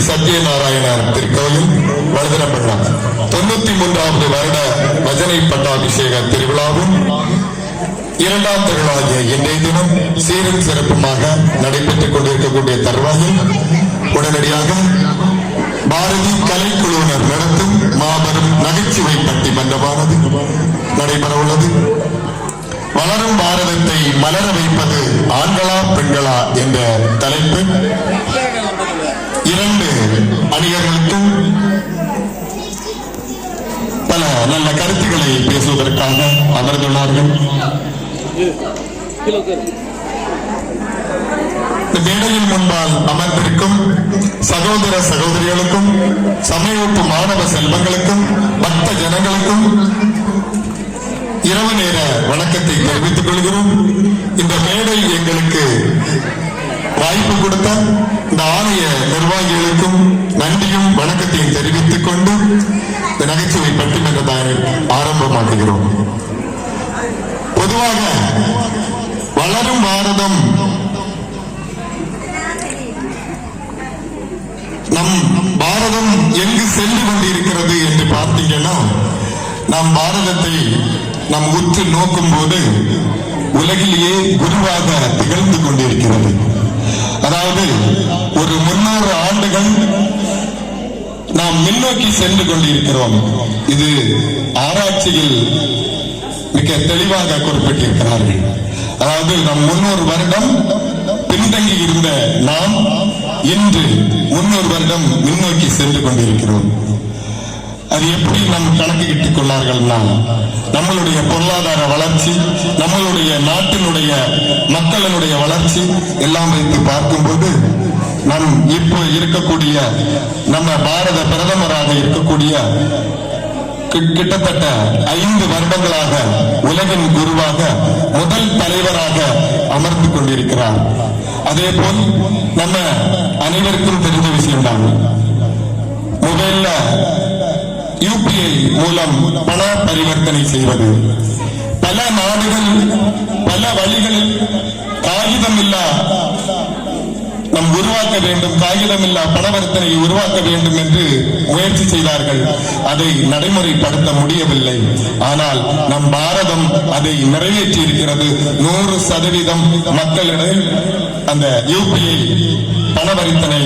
சத்யநாராயணர் திருக்கோயில் வழுதரப்பள்ளம் 93வது வருட பஜனை பட்டாபிஷேக திருவிழாவும் இரண்டாம் திருநாளாகிய இன்றைய தினம் சீரும் சிறப்புமாக நடைபெற்றுக் கொண்டிருக்கக்கூடிய தருவாயில் உடனடியாக பாரதி கலைக்குழுவினர் நடத்தும் மாபெரும் நகைச்சுவை பட்டிமன்றமானது நடைபெற உள்ளது. வளரும் பாரதத்தை மலர வைப்பது ஆண்களா பெண்களா என்ற தலைப்பு இரண்டு அணியர்களுக்கும் பல நல்ல கருத்துக்களை பேசுவதற்காக அமர்ந்துள்ளார்கள். மேடையின் முன்பால் அமர்ந்திருக்கும் சகோதர சகோதரிகளுக்கும் சமயப்பு மாணவ செல்வங்களுக்கும் பக்த ஜனங்களுக்கும் இரவு நேர வணக்கத்தை தெரிவித்துக் கொள்கிறோம். இந்த மேடை எங்களுக்கு வாய்ப்பு கொடுத்த இந்த ஆலய நிர்வாகிகளுக்கும் நன்றியும் வணக்கத்தையும் தெரிவித்துக் கொண்டு இந்த நகைச்சுவை பட்டிமன்றத்தை ஆரம்பமாக்குகிறோம். பொதுவாக வளரும் பாரதம் நம் பாரதம் எங்கு சென்று கொண்டிருக்கிறது என்று பார்த்தீங்கன்னா, நம் பாரதத்தை நாம் உற்று நோக்கும் போது உலகிலேயே குருவாக திகழ்ந்து கொண்டிருக்கிறது. அதாவது ஒரு 300 ஆண்டுகள் நாம் முன்னோக்கி சென்று கொண்டிருக்கிறோம். இது ஆராய்ச்சியில் மிக தெளிவாக குறிப்பிட்டிருக்கிறார்கள். அதாவது நம் 300 வருடம் பின்தங்கி இருந்த நாம் இன்று 300 வருடம் முன்னோக்கி சென்று கொண்டிருக்கிறோம். அது எப்படி நம் கணக்கிட்டுக் கொள்ளார்கள்னா, நம்மளுடைய பொருளாதார வளர்ச்சி, நம்மளுடைய நாட்டினுடைய மக்களினுடைய வளர்ச்சி எல்லாம் வைத்து பார்க்கும்போது நம் இப்போ இருக்கக்கூடிய நம்ம பாரத பிரதமராக இருக்கக்கூடிய கிட்டத்தட்ட 5 வருடங்களாக உலகின் குருவாக முதல் தலைவராக அமர்ந்து கொண்டிருக்கிறார். அதே போல் நம்ம அனைவருக்கும் தெரிஞ்ச விஷயம் தான், மொபைல்ல UPI மூலம் பண பரிவர்த்தனை செய்வது. பல நாடுகள் பல வழிகளில் காகிதமில்லா நம் உருவாக்க வேண்டும், காகிதமில்லா பணவர்த்தனையை உருவாக்க வேண்டும் என்று முயற்சி செய்தார்கள். அதை நடைமுறைப்படுத்த முடியவில்லை. ஆனால் நம் பாரதம் அதை நிறைவேற்றி இருக்கிறது. 100% மக்களிடம் அந்த UPI பணவரித்தனை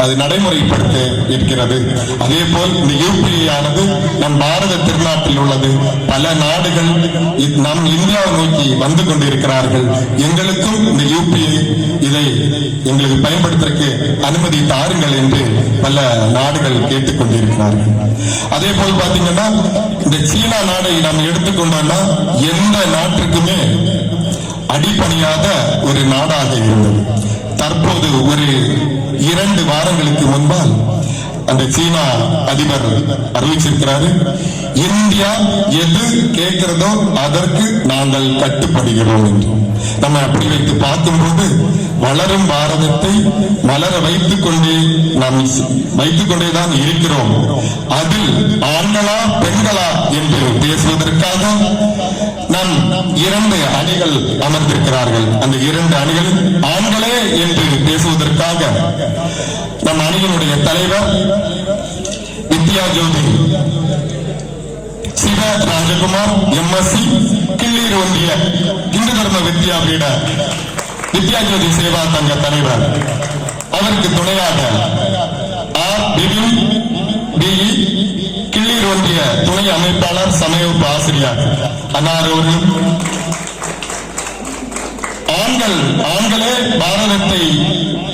அது நடைமுறைப்படுத்த இருக்கிறது. அதே போல் இந்த UPI ஆனது நம் பாரத திருநாட்டில் உள்ளது. பல நாடுகள் நம் இந்தியாவை நோக்கி வந்து கொண்டிருக்கிறார்கள். எங்களுக்கும் இந்த UPI இதை எங்களுக்கு பயன்படுத்துவதற்கு அனுமதி தாருங்கள் என்று பல நாடுகள் கேட்டுக் கொண்டிருக்கிறார்கள். அதே போல் பாத்தீங்கன்னா, இந்த சீனா நாடை நாம் எடுத்துக்கொண்டோம்னா எந்த நாட்டுக்குமே அடிப்பணியாத ஒரு நாடாக இருந்தது. தற்போது ஒரு 2 வாரங்களுக்கு முன்பால் அந்த சீனா அதிபர் அறிவிச்சிருக்கிறாரு, இந்தியா எது கேட்கிறதோ அதற்கு நாங்கள் கட்டுப்படுகிறோம் என்று. நம்ம அப்படி வைத்து பார்க்கும்போது வளரும் பாரதத்தை மலர வைத்துக் கொண்டேதான் இருக்கிறோம். அதில் ஆண்களா பெண்களா என்று பேசுவதற்காக நம் 2 அணிகள் அமர்ந்திருக்கிறார்கள். அந்த 2 அணிகள் ஆண்களே என்று பேசுவதற்காக நம் அணியினுடைய தலைவர் வித்யாஜோதி சிவ ராஜகுமார் MSc கிள்ளீர் ஒன்றிய இந்து தர்ம வித்யாபீட வித்யாஜோதி சேவா சங்க தலைவர், அவருக்கு துணையாக R விபின் BE கிள்ளீர் ஒன்றிய துணை அமைப்பாளர் சமயப்பு ஆசிரியர் அன்னார் அவர்களும் ஆண்களே பாரதத்தை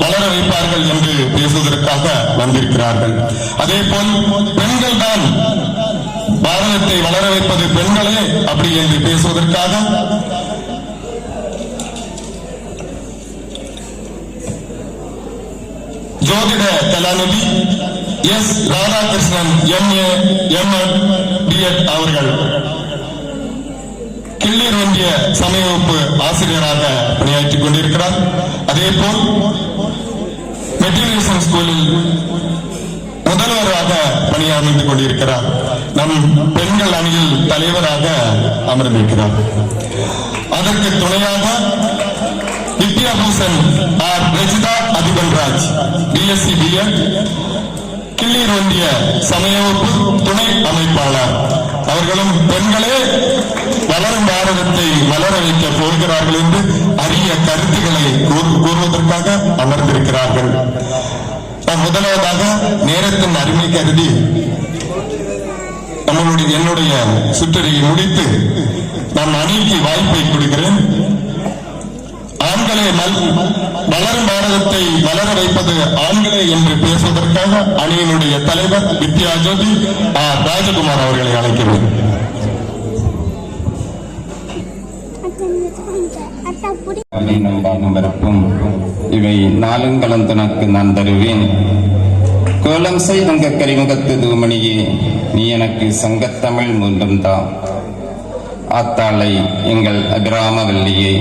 வளர வைப்பார்கள் என்று பேசுவதற்காக வந்திருக்கிறார்கள். அதே போல் பெண்கள் தான் பாரதத்தை வளர வைப்பது பெண்களே அப்படி என்று பேசுவதற்காக ஜோதிட கலாநிதி S. Radhakrishnan MA MA B.Ed அவர்கள் கிள்ளீர் ஒன்றிய சமய வகுப்பு ஆசிரியராக பணியாற்றிக் கொண்டிருக்கிறார். அதே போல் மெட்ரிகுலேஷன் ஸ்கூலில் முதல்வராக பணியாற்றிக் கொண்டிருக்கிறார். நம் பெண்கள் அணியில் தலைவராக அமர்ந்திருக்கிறார். அதற்கு துணையாக Vidyabhushan R Rajitha அதிபன்ராஜ் BSc BEd கிள்ளீர் ஒன்றிய சமய வகுப்பு துணை அமைப்பாளர். அவர்களும் பெண்களே வளரும் பாரதத்தை வளர வைக்க போகிறார்கள் என்று அரிய கருத்துக்களை கூறுவதற்காக அமர்ந்திருக்கிறார்கள். முதலாவதாக நேரத்தின் அருமை கருதி என்னுடைய சுற்றறியை முடித்து நான் அணிக்கு வாய்ப்பை கொடுக்கிறேன். ஆண்களே வளரும் பாரதத்தை வளர வைப்பது ஆண்களே என்று பேசுவதற்காக அணியினுடைய தலைவர் வித்யாஜோதி ராஜகுமார் அவர்களை அழைக்கிறேன். இவை நாளும் கலந்தனக்கு நான் தருவேன். கோலம் செய்தங்க கரிமுகத்து தூமணியே, நீ எனக்கு சங்கத்தமிழ் மூன்றும் தான். ஆத்தாளை எங்கள் அபிராம வல்லியை,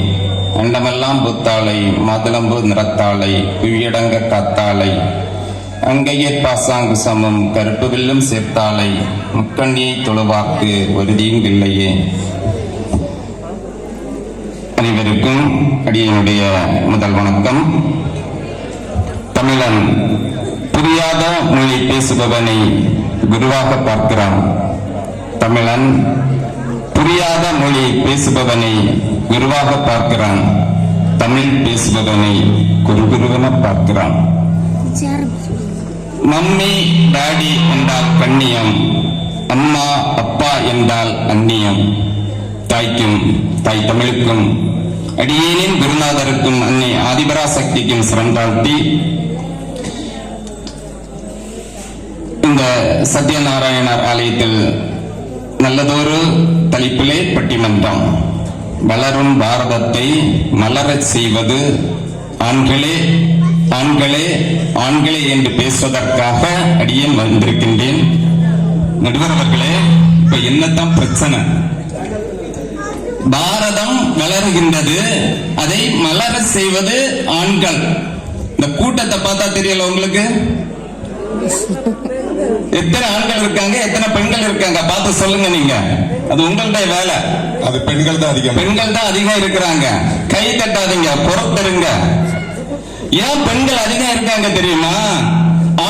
அண்டமெல்லாம் புத்தாளை மாதுளம்பு நிறத்தாளை குழியடங்க காத்தாளை, அங்கையே பாசாங்கு சமம் கருப்பு வில்லும் சேர்த்தாளை, முக்கண்ணியை தொழுவாக்கு ஒரு தீங்கில்லையே. அனைவருக்கும் அடியனுடைய முதல் வணக்கம். தமிழன் புரியாத மொழி பேசுபவனை குருவாக பார்க்கிறான். தமிழன் புரியாத மொழி பேசுபவனை குருவாக பார்க்கிறான். தமிழ் பேசுபவனை குருகுருவென பார்க்கிறான். மம்மி டாடி என்றால் கண்ணியம், அம்மா அப்பா என்றால் அந்நியம். தாய்க்கும் தாய் தமிழுக்கும் அடியேனின் குருநாதருக்கும் அன்னை ஆதிபராசக்திக்கும் சிறந்தாழ்த்தி இந்த சத்யநாராயணர் ஆலயத்தில் நல்லதொரு தலைப்பிலே பட்டிமன்றம். வளரும் பாரதத்தை மலரச் செய்வது ஆண்களே ஆண்களே ஆண்களே என்று பேசுவதற்காக அடியேன் வந்திருக்கின்றேன். நடுவர் அவர்களே, இப்ப என்னதான் பிரச்சனை? பாரதம் வளருகின்றது, அதை மலர செய்வது ஆண்கள். இந்த கூட்டத்தை பார்த்தா தெரியல உங்களுக்கு? எத்தனை ஆண்கள் இருக்காங்க, எத்தனை பெண்கள் இருக்காங்க பார்த்து சொல்லுங்க. நீங்க அது உங்களுடைய வேலை. அது பெண்கள் தான் அதிகம். பெண்கள் தான் அதிகம் இருக்கிறாங்க. கை தட்டாதீங்க, பொறுத்தருங்க. ஏன் பெண்கள் அதிகம் இருக்காங்க தெரியுமா?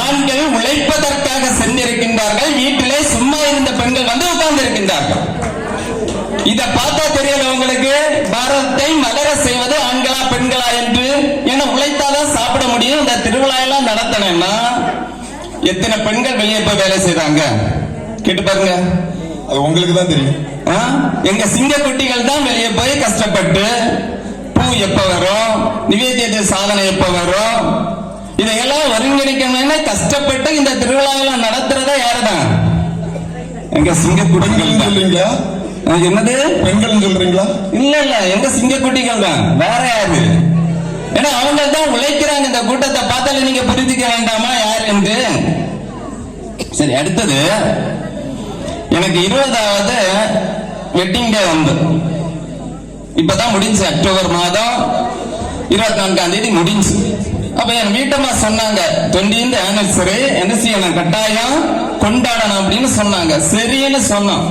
ஆண்கள் உழைப்பதற்காக சென்றிருக்கின்றார்கள், வீட்டிலே சும்மா இருந்த பெண்கள் வந்து உட்கார்ந்து இருக்கின்றார்கள். இத பார்த்தா தெரியல உங்களுக்கு? பாரதத்தை மலர செய்வது ஆண்களா பெண்களா என்று. ஏன்னா உழைத்தாதான் சாப்பிட முடியும். இந்த திருவிழா எல்லாம் நடத்தணும்னா எத்தனை பெண்கள் வெளியே போய் வேலை செய்றாங்க கேட்டு பாருங்க. அது உங்களுக்கு தான் தெரியும். எங்க சிங்க குட்டிகள் தான் வெளியே போய் கஷ்டப்பட்டு பூ எப்ப வரும், நிவேதிய சாதனை எப்ப வரும், இதையெல்லாம் ஒருங்கிணைக்கணும்னு கஷ்டப்பட்டு இந்த திருவிழாவெல்லாம் நடத்துறதா யாருதான்? எங்க சிங்க குட்டிகள் இல்லைங்களா? என்னது பெண்கள் சொல்றீங்களா? இல்ல இல்ல, எங்க சிங்க குட்டிகள் தான். வேற யாரு? ஏன்னா அவங்க தான் உழைக்கிறாங்க. இந்த கூட்டத்தை பார்த்தாலே நீங்க புரிஞ்சுக்க வேண்டாமா யார் என்று? சரி, அடுத்தது எனக்கு 20வது வெட்டிங் டே வந்து இப்பதான் முடிஞ்சு. அக்டோபர் மாதம் 24ஆம் தேதி முடிஞ்சு. அப்ப என் வீட்டம்மா சொன்னாங்க 20th anniversary என்ன செய்யணும், கட்டாயம் கொண்டாடணும் அப்படின்னு சொன்னாங்க. சரின்னு சொன்னோம்.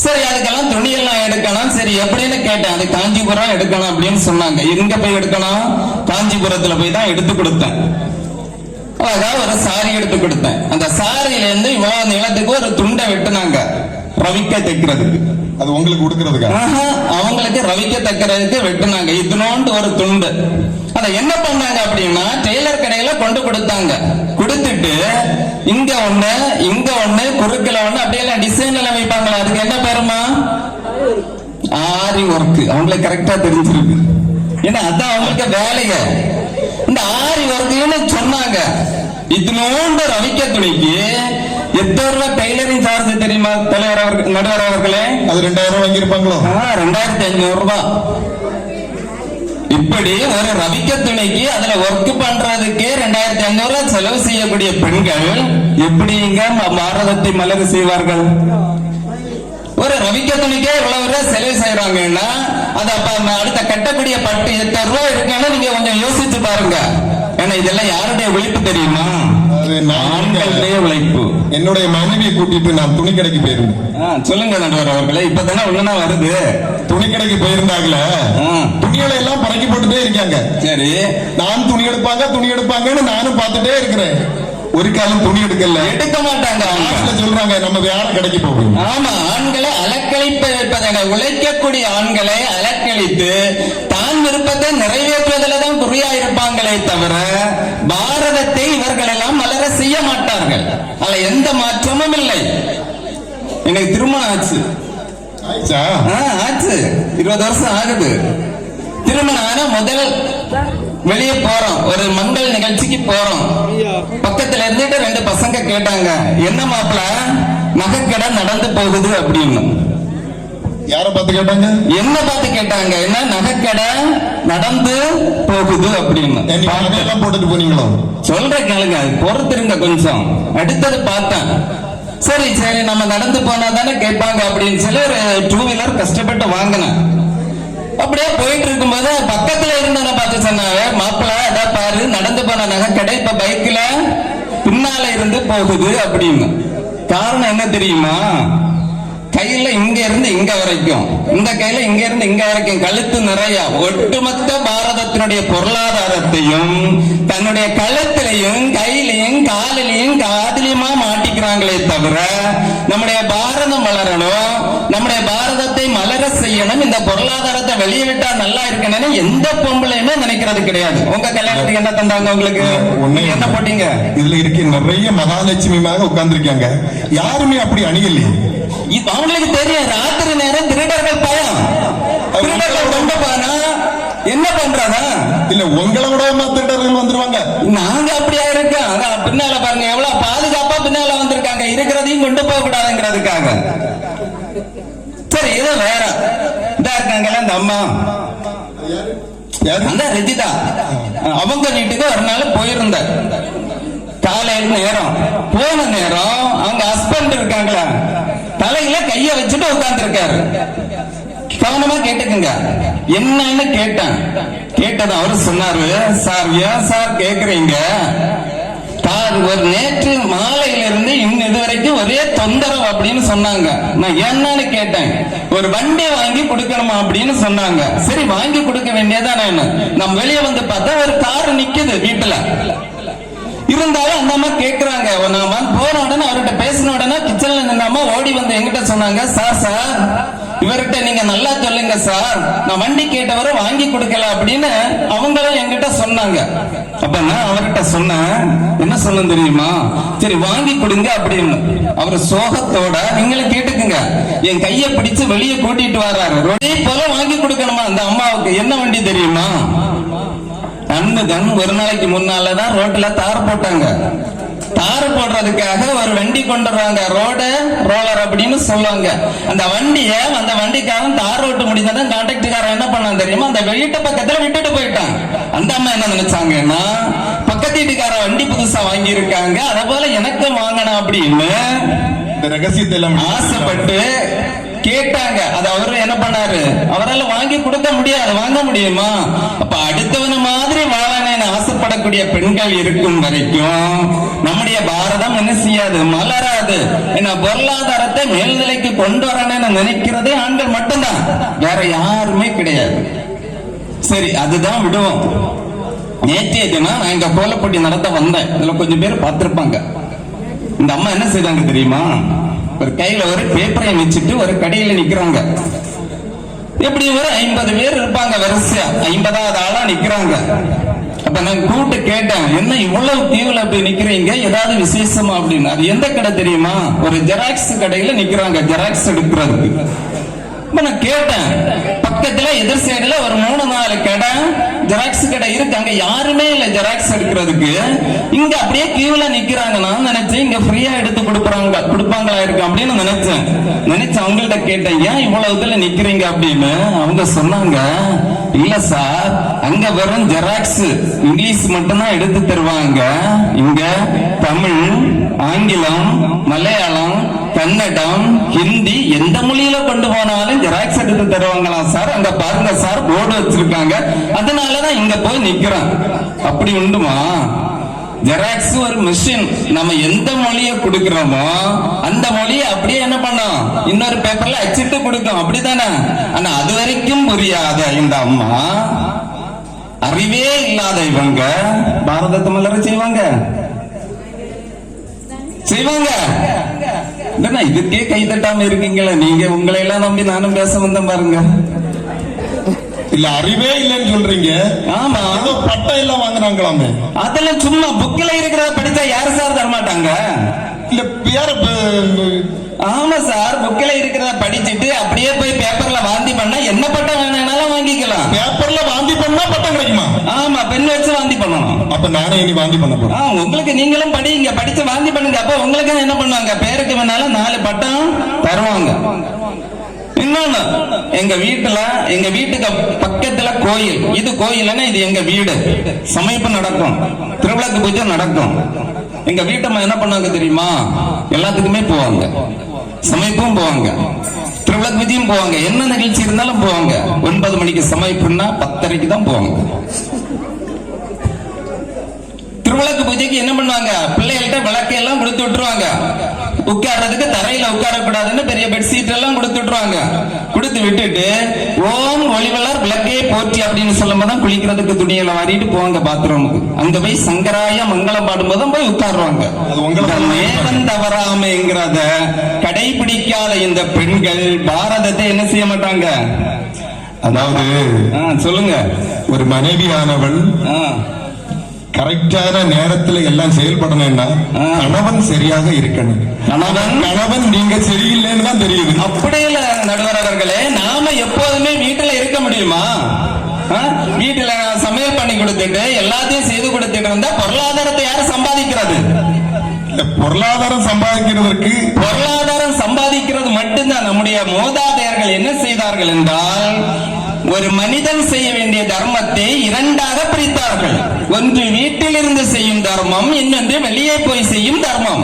சரி, அதுக்கெல்லாம் துணியெல்லாம் எடுக்கணும். சரி எப்படின்னு கேட்டேன். அது காஞ்சிபுரம் எடுக்கணும் அப்படின்னு சொன்னாங்க. எங்க போய் எடுக்கணும்? காஞ்சிபுரத்துல போய் தான் எடுத்து கொடுத்தேன். அழகா ஒரு சாரி எடுத்து கொடுத்தேன். அந்த சாரியில இருந்து இவ்வளவு நிலத்துக்கு ஒரு துண்டை வெட்டுனாங்க ரவிக்க தைக்கிறதுக்கு. அது உங்களுக்கு கொடுக்கறதுக்கா? அவங்களுக்கு ரவிக்க தைக்கிறதுக்கு வெட்டுனாங்க. இதுனோண்டு ஒரு துண்டு. அத என்ன பண்ணாங்க அப்படின்னா டெய்லர் கடையில கொண்டு கொடுத்தாங்க. கொடுத்துட்டு இங்க ஒண்ணு இங்க ஒண்ணு குறுக்கல ஒண்ணு அப்படியெல்லாம் டிசைன் எல்லாம் வைப்பாங்களா? அதுக்கு என்ன பேருமா? ஆரி ஒர்க். அவங்களுக்கு கரெக்டா தெரிஞ்சிருக்கு. ஏன்னா அதான் அவங்களுக்கு வேலைங்க. இந்த ஆரி ஒர்க்னு சொன்னாங்க. இதுனோண்டு ரவிக்க துணிக்கு எத்தனை ரூபாய் டெய்லரிங் சார்ஜ் தெரியுமா தலைவர் அவர்கள், நடுவர் அவர்களே? அது 2000 வாங்கியிருப்பாங்களோ? 2500 ரூபாய். இப்படி ஒரு ரவிக்க துணைக்கு அதுல ஒர்க் பண்றதுக்கு 2500 ரூபாய் செலவு செய்யக்கூடிய பெண்கள் எப்படிங்க பாரதத்தை மலர செய்வார்கள்? ஒரு ரவிக்க துணிக்கே இவ்வளவு ரூபாய் செலவு செய்யறாங்கன்னா அது அப்ப அடுத்த கட்டக்கூடிய பட்டு எத்தனை ரூபாய் இருக்குன்னு நீங்க கொஞ்சம் யோசிச்சு பாருங்க. ஏன்னா இதெல்லாம் யாருடைய விழிப்பு தெரியுமா? அது நான் ஆண்களுடைய உழைப்பு. என்னுடைய மனைவியை கூட்டிட்டு நான் துணி கடைக்கு போயிருந்தேன். சொல்லுங்க நடுவர் அவர்களே, இப்பதானே ஒண்ணுனா வருது. துணி கடைக்கு போயிருந்தாங்களே, துணிகளை எல்லாம் பறக்கி போட்டுட்டே இருக்காங்க. சரி, நான் துணி எடுப்பாங்கன்னு நானும் பார்த்துட்டே இருக்கிறேன். ஒரு காலம் துணி எடுக்க மாட்டாங்க. சொல்றாங்க நம்ம வேற கடைக்கு போகும். ஆமா, ஆண்களை அலக்களிப்பதை, உழைக்கக்கூடிய ஆண்களை அலக்களித்து தான் விருப்பத்தை நிறைவேற்றுவதில்தான் குறியா இருப்பாங்களே தவிர பாரதத்தை இவர்கள் எல்லாம் மலர செய்ய மாட்டார்கள். அதுல எந்த மாற்றமும் இல்லை. எனக்கு திருமணம் ஆச்சு. ஆச்சு, 20 வருஷம் ஆகுது. திருமணம் ஆன முதல் வெளியே போறோம், ஒரு மங்கள் நிகழ்ச்சிக்கு போறோம். பக்கத்துல இருந்துட்டு 2 பசங்க கேட்டாங்க, என்ன மாப்பிள்ள நகைக்கடை நடந்து போகுது அப்படின்னு. யார பார்த்து கேட்டாங்க? என்ன பார்த்து கேட்டாங்க, என்ன நகைக்கடை நடந்து போகுது அப்படின்னு. போட்டுட்டு போனீங்களோ? சொல்ற கேளுங்க, பொறுத்திருங்க கொஞ்சம். அடுத்தது பார்த்தேன், சரி சரி நம்ம நடந்து போனா தானே கேட்பாங்க அப்படின்னு சொல்லி ஒரு 2 வீலர் கஷ்டப்பட்டு வாங்கினேன். அப்படியே போயிட்டு இருக்கும்போது பக்கத்துல இருந்தவனை பார்த்து சொன்னாங்க, மாப்பிள்ள அத பாரு நடந்து போன நகைக்கடை இப்ப பைக்ல பின்னால இருந்து போகுது அப்படின்னு. காரணம் என்ன தெரியுமா? கையில இங்க இருந்து இங்க வரைக்கும், இந்த கையில இங்க இருந்து இங்க வரைக்கும் கழுத்து நிறைய ஒட்டுமொத்த பாரதத்தினுடைய பொருளாதாரத்தையும் தன்னுடைய கழுத்திலையும் கையிலையும் காலிலையும் காதிலையுமா மாட்டிக்கிறாங்களே தவிர நம்முடைய பாரதம் வளரணும், நம்முடைய பாரதத்தை மலர செய்யணும், இந்த பொருளாதாரத்தை வெளியே விட்டா நல்லா இருக்கணும்னு எந்த பொம்பளையுமே நினைக்கிறது கிடையாது. உங்க கல்யாணத்துக்கு என்ன தந்தாங்க உங்களுக்கு? என்ன போட்டீங்க? இதுல இருக்க நிறைய மகாலட்சுமியாக உட்கார்ந்து இருக்காங்க, யாருமே அப்படி அணியலையே. அவங்களுக்கு தெரியும், ராத்திரி நேரம் திருடர்கள் பயம். திருடர்கள் கொண்டு போனா என்ன பண்றதா? இல்ல உங்களை விட திருடர்கள் வந்துருவாங்க. நாங்க அப்படியா இருக்கோம். அதான் பின்னால பாருங்க எவ்வளவு பாதுகாப்பா பின்னால வந்திருக்காங்க, இருக்கிறதையும் கொண்டு போக கூடாதுங்கிறதுக்காக. சரி, இது வேற இதா இருக்காங்கல்ல இந்த அம்மா, அந்த ரஜிதா, அவங்க வீட்டுக்கு ஒரு நாள் போயிருந்த காலையில் நேரம் போன நேரம் அவங்க ஹஸ்பண்ட் இருக்காங்களா தலையில கைய வச்சுட்டு உட்கார்ந்து இருக்காரு. கவனமா கேட்டுக்குங்க, என்னன்னு கேட்டேன். கேட்டது அவரு சொன்னாரு, சார் ஏன் சார் கேக்குறீங்க, ஒரு நேற்று மாலையில இருந்து இன்னும் இதுவரைக்கும் ஒரே தொந்தரவு அப்படின்னு சொன்னாங்க. நான் என்னன்னு கேட்டேன், ஒரு வண்டி வாங்கி கொடுக்கணுமா அப்படின்னு சொன்னாங்க. சரி வாங்கி கொடுக்க வேண்டியதானே. நம்ம வெளியே வந்து பார்த்தா ஒரு கார் நிக்குது வீட்டுல. இருந்தாலும் அந்த அம்மா கேக்குறாங்க, நான் போன உடனே அவர்கிட்ட பேசின உடனே கிச்சன்ல இருந்த அம்மா ஓடி வந்து எங்கிட்ட சொன்னாங்க, சார் இவர்கிட்ட நீங்க நல்லா சொல்லுங்க சார், நான் வண்டி கேட்டவரை வாங்கி கொடுக்கல அப்படின்னு அவங்களும் என்கிட்ட சொன்னாங்க. அப்ப நான் அவர்கிட்ட சொன்னேன், என்ன சொன்ன தெரியுமா, சரி வாங்கி கொடுங்க அப்படின்னு. அவர் சோகத்தோட, நீங்களும் கேட்டுக்குங்க, என் கையை பிடிச்சு வெளியே கூட்டிட்டு வர்றாரு. ரொட்டி போல வாங்கி கொடுக்கணுமா அந்த அம்மாவுக்கு. என்ன வண்டி தெரியுமா? ஒரு நாளைக்கு முன்னாலதான் ரோட்ல தார் போட்டாங்க. தார் போடுறதுக்காக ஒரு வண்டி கொண்டு வர்றாங்க, ரோடு ரோலர் அப்படின்னு சொல்லுவாங்க. அந்த வண்டிக்காரன் தார் ரோட்டு முடிஞ்சதான் கான்ட்ராக்டுக்காரன் என்ன பண்ணான் தெரியுமா, அந்த வீட்டு பக்கத்துல விட்டுட்டு போயிட்டான். அந்த அம்மா என்ன நினைச்சாங்கன்னா, பக்கத்து வீட்டுக்கார வண்டி புதுசா வாங்கி இருக்காங்க, அத போல எனக்கு வாங்கணும் அப்படின்னு ரகசியத்தை ஆசைப்பட்டு கேட்டாங்க. அது அவரு என்ன பண்ணாரு, அவரால் வாங்கி கொடுக்க முடியாது. வாங்க முடியுமா? அப்ப அடுத்தவன மாதிரி வாழணும்னு ஆசைப்படக்கூடிய பெண்கள் இருக்கும் வரைக்கும் நம்முடைய பாரதம் என்ன செய்யாது, மலராது. என்ன பொருளாதாரத்தை மேல்நிலைக்கு கொண்டு வரணும்னு நினைக்கிறதே ஆண்கள் மட்டும்தான், வேற யாருமே கிடையாது. சரி, அதுதான் விடுவோம். நேற்றைய தினம் நான் இங்க கோலப்பட்டி நடத்த வந்தேன். இதுல கொஞ்சம் பேர் பார்த்திருப்பாங்க. இந்த அம்மா என்ன செய்தாங்க தெரியுமா, ஒரு கையில ஒரு பேப்பரை வச்சுட்டு ஒரு கடையில நிக்கிறாங்க. எப்படி ஒரு 50 பேர் இருப்பாங்க, வரிசையா 50வது ஆளா நிக்கிறாங்க. அப்ப நான் கூப்பிட்டு கேட்டேன், என்ன இவ்வளவு தீவுல அப்படி நிக்கிறீங்க, ஏதாவது விசேஷமா அப்படின்னு. அது எந்த கடை தெரியுமா, ஒரு ஜெராக்ஸ் கடையில நிக்கிறாங்க, ஜெராக்ஸ் எடுக்கிறதுக்கு. நான் கேட்டேன், பக்கத்துல எதிர் சைடுல ஒரு 3-4 கடை ஜெராக்ஸ் கடை இருக்கு, அங்க யாருமே இல்ல ஜெராக்ஸ் எடுக்கிறதுக்கு. இங்க அப்படியே கியூல நிக்கிறாங்க. நான் நினைச்சேன் இங்க ஃப்ரீயா எடுத்து கொடுப்பாங்களா இருக்கு அப்படின்னு நினைச்சேன். அவங்கள்ட்ட கேட்டேன், ஏன் இவ்வளவு இதுல நிக்கிறீங்க அப்படின்னு. அவங்க சொன்னாங்க, இல்ல சார், அங்க வெறும் ஜெராக்ஸ் இங்கிலீஷ் மட்டும்தான் எடுத்து தருவாங்க, இங்க தமிழ், ஆங்கிலம், மலையாளம், கன்னடம், ஹிந்தி எந்த மொழியில கொண்டு போனாலும் ஜெராக்ஸ் எடுத்து தருவாங்களா சார், அங்க பாருங்க சார் போர்டு வச்சிருக்காங்க, அதனாலதான் இங்க போய் நிக்கிறேன். அப்படி உண்டுமா? ஜெராக்ஸ் ஒரு மிஷின். நம்ம எந்த மொழியை கொடுக்கிறோமோ அந்த மொழியை அப்படியே என்ன பண்ணோம், இன்னொரு பேப்பர்ல அச்சிட்டு கொடுக்கும், அப்படித்தானே? ஆனா அது வரைக்கும் புரியாத இந்த அம்மா, அறிவே இல்லாத இவங்க பாரதத்தை மலர செய்வாங்க. இதுக்கே கை தட்டாம இருக்கீங்களா நீங்க? உங்களை எல்லாம் நம்பி நானும் பேச வந்தேன் பாருங்க. இல்ல அறிவே இல்லைன்னு சொல்றீங்க. ஆமா, பட்டம் எல்லாம் வாங்குறாங்களாமே. அதெல்லாம் சும்மா புக்ல இருக்கிறத படிச்சா யாரு சார் தரமாட்டாங்க? இல்ல யார? ஆமா சார், புக்ல இருக்கிறத படிச்சுட்டு அப்படியே போய் பேப்பர்ல வாந்தி பண்ணா என்ன பட்டம் வேணாலும் வாங்கிக்கலாம். பேப்பர்ல வாந்தி பண்ணா பட்டம் கிடைக்குமா? ஆமா, பெண் வச்சு வாந்தி பண்ணணும். அப்ப நானே இனி வாந்தி பண்ண போறேன். உங்களுக்கு நீங்களும் படிங்க, படிச்சு வாந்தி பண்ணுங்க. அப்ப உங்களுக்கு என்ன பண்ணுவாங்க, பேருக்கு வேணாலும் 4 பட்டம் தருவாங்க. இன்னொன்னு, எங்க வீட்டுக்கு பக்கத்துல கோயில். இது கோயில்னா இது எங்க வீடு. சமைப்பு நடக்கும், திருவிளக்கு பூஜை நடக்கும். எங்க வீட்டம்மா என்ன பண்ணுவாங்க தெரியுமா? எல்லாத்துக்குமே போவாங்க, சமைப்பும் போவாங்க, திருவிளக்கு பூஜையும் போவாங்க. என்ன நிகழ்ச்சி இருந்தாலும் போவாங்க. 9 மணிக்கு சமைப்புன்னா 10:30 தான் போவாங்க. திருவிளக்கு பூஜைக்கு என்ன பண்ணுவாங்க, பிள்ளைகள்கிட்ட விளக்கு எல்லாம் கொடுத்து விட்டுருவாங்க. உட்கார்றதுக்கு தரையில உட்காரக்கூடாதுன்னு பெரிய பெட்ஷீட் எல்லாம் கொடுத்து விட்டுருவாங்க. கொடுத்து விட்டுட்டு ஓம் ஒளிவளர் விளக்கே போற்றி அப்படின்னு சொல்லும் போதுதான் குளிக்கிறதுக்கு துணியில வாரிட்டு போவாங்க பாத்ரூமுக்கு. அங்க போய் சங்கராய மங்களம் பாடும்போதும் போய் உட்காருவாங்க. நேரம் தவறாமைங்கிறத கடைபிடிக்காத இந்த பெண்கள் பாரதத்தை என்ன செய்ய மாட்டாங்க. அதாவது சொல்லுங்க, ஒரு மனைவியானவள் கரெக்டான நேரத்துல எல்லாம் செயல்படணும்னா கணவன் சரியாக இருக்கணும். கணவன் நீங்க சரியில்லைன்னு தான் தெரியுது. அப்படி இல்ல நடுவர் அவர்களே, நாம எப்போதுமே வீட்டுல இருக்க முடியுமா? வீட்டுல சமையல் பண்ணி கொடுத்துட்டு எல்லாத்தையும் செய்து கொடுத்துட்டு இருந்தா பொருளாதாரத்தை யாரு சம்பாதிக்கிறது? பொருளாதாரம் சம்பாதிக்கிறது மட்டும்தான். நம்முடைய மூதாதையர்கள் என்ன செய்தார்கள் என்றால், ஒரு மனிதன் செய்ய வேண்டிய தர்மத்தை 2ஆக பிரித்தார்கள். ஒன்று வீட்டில் இருந்து செய்யும் தர்மம், இன்னொன்று வெளியே போய் செய்யும் தர்மம்.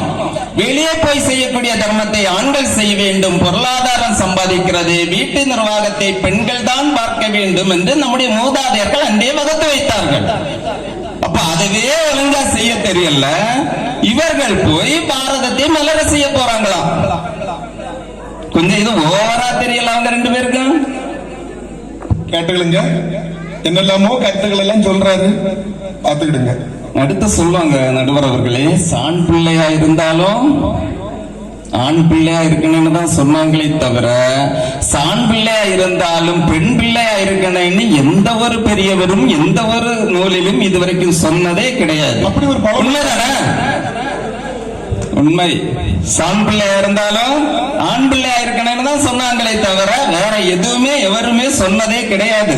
வெளியே போய் செய்யக்கூடிய தர்மத்தை ஆண்கள் செய்ய வேண்டும், பொருளாதாரம் சம்பாதிக்கிறது, வீட்டு நிர்வாகத்தை பெண்கள் தான் பார்க்க வேண்டும் என்று நம்முடைய மூதாதையர்கள் அன்றே வகுத்து வைத்தார்கள். அப்ப அதுவே ஒழுங்கா செய்ய தெரியல, இவர்கள் போய் பாரதத்தை மலர செய்ய போறாங்களாம். கொஞ்சம் இது ஓவரா தெரியல அவங்க 2 பேருக்கும். கேட்டுகளுங்க, என்னெல்லாமோ கருத்துக்கள் எல்லாம் சொல்றாரு, பாத்துக்கிடுங்க. அடுத்து சொல்லுவாங்க நடுவர் அவர்களே, ஆண் பிள்ளையா இருந்தாலும் ஆண் பிள்ளையா இருக்கணும்னு தான் சொன்னாங்களே தவிர, சாண் பிள்ளையா இருந்தாலும் பெண் பிள்ளையா இருக்கணும்னு எந்த ஒரு பெரியவரும் எந்த ஒரு நூலிலும் இதுவரைக்கும் சொன்னதே கிடையாது. அப்படி ஒரு உண்மைதானே? உண்மை. சாண் பிள்ளையா இருந்தாலும் ஆண் பிள்ளையா இருக்கணும்னு தான் சொன்னாங்களே தவிர வேற எதுவுமே எவருமே சொன்னதே கிடையாது.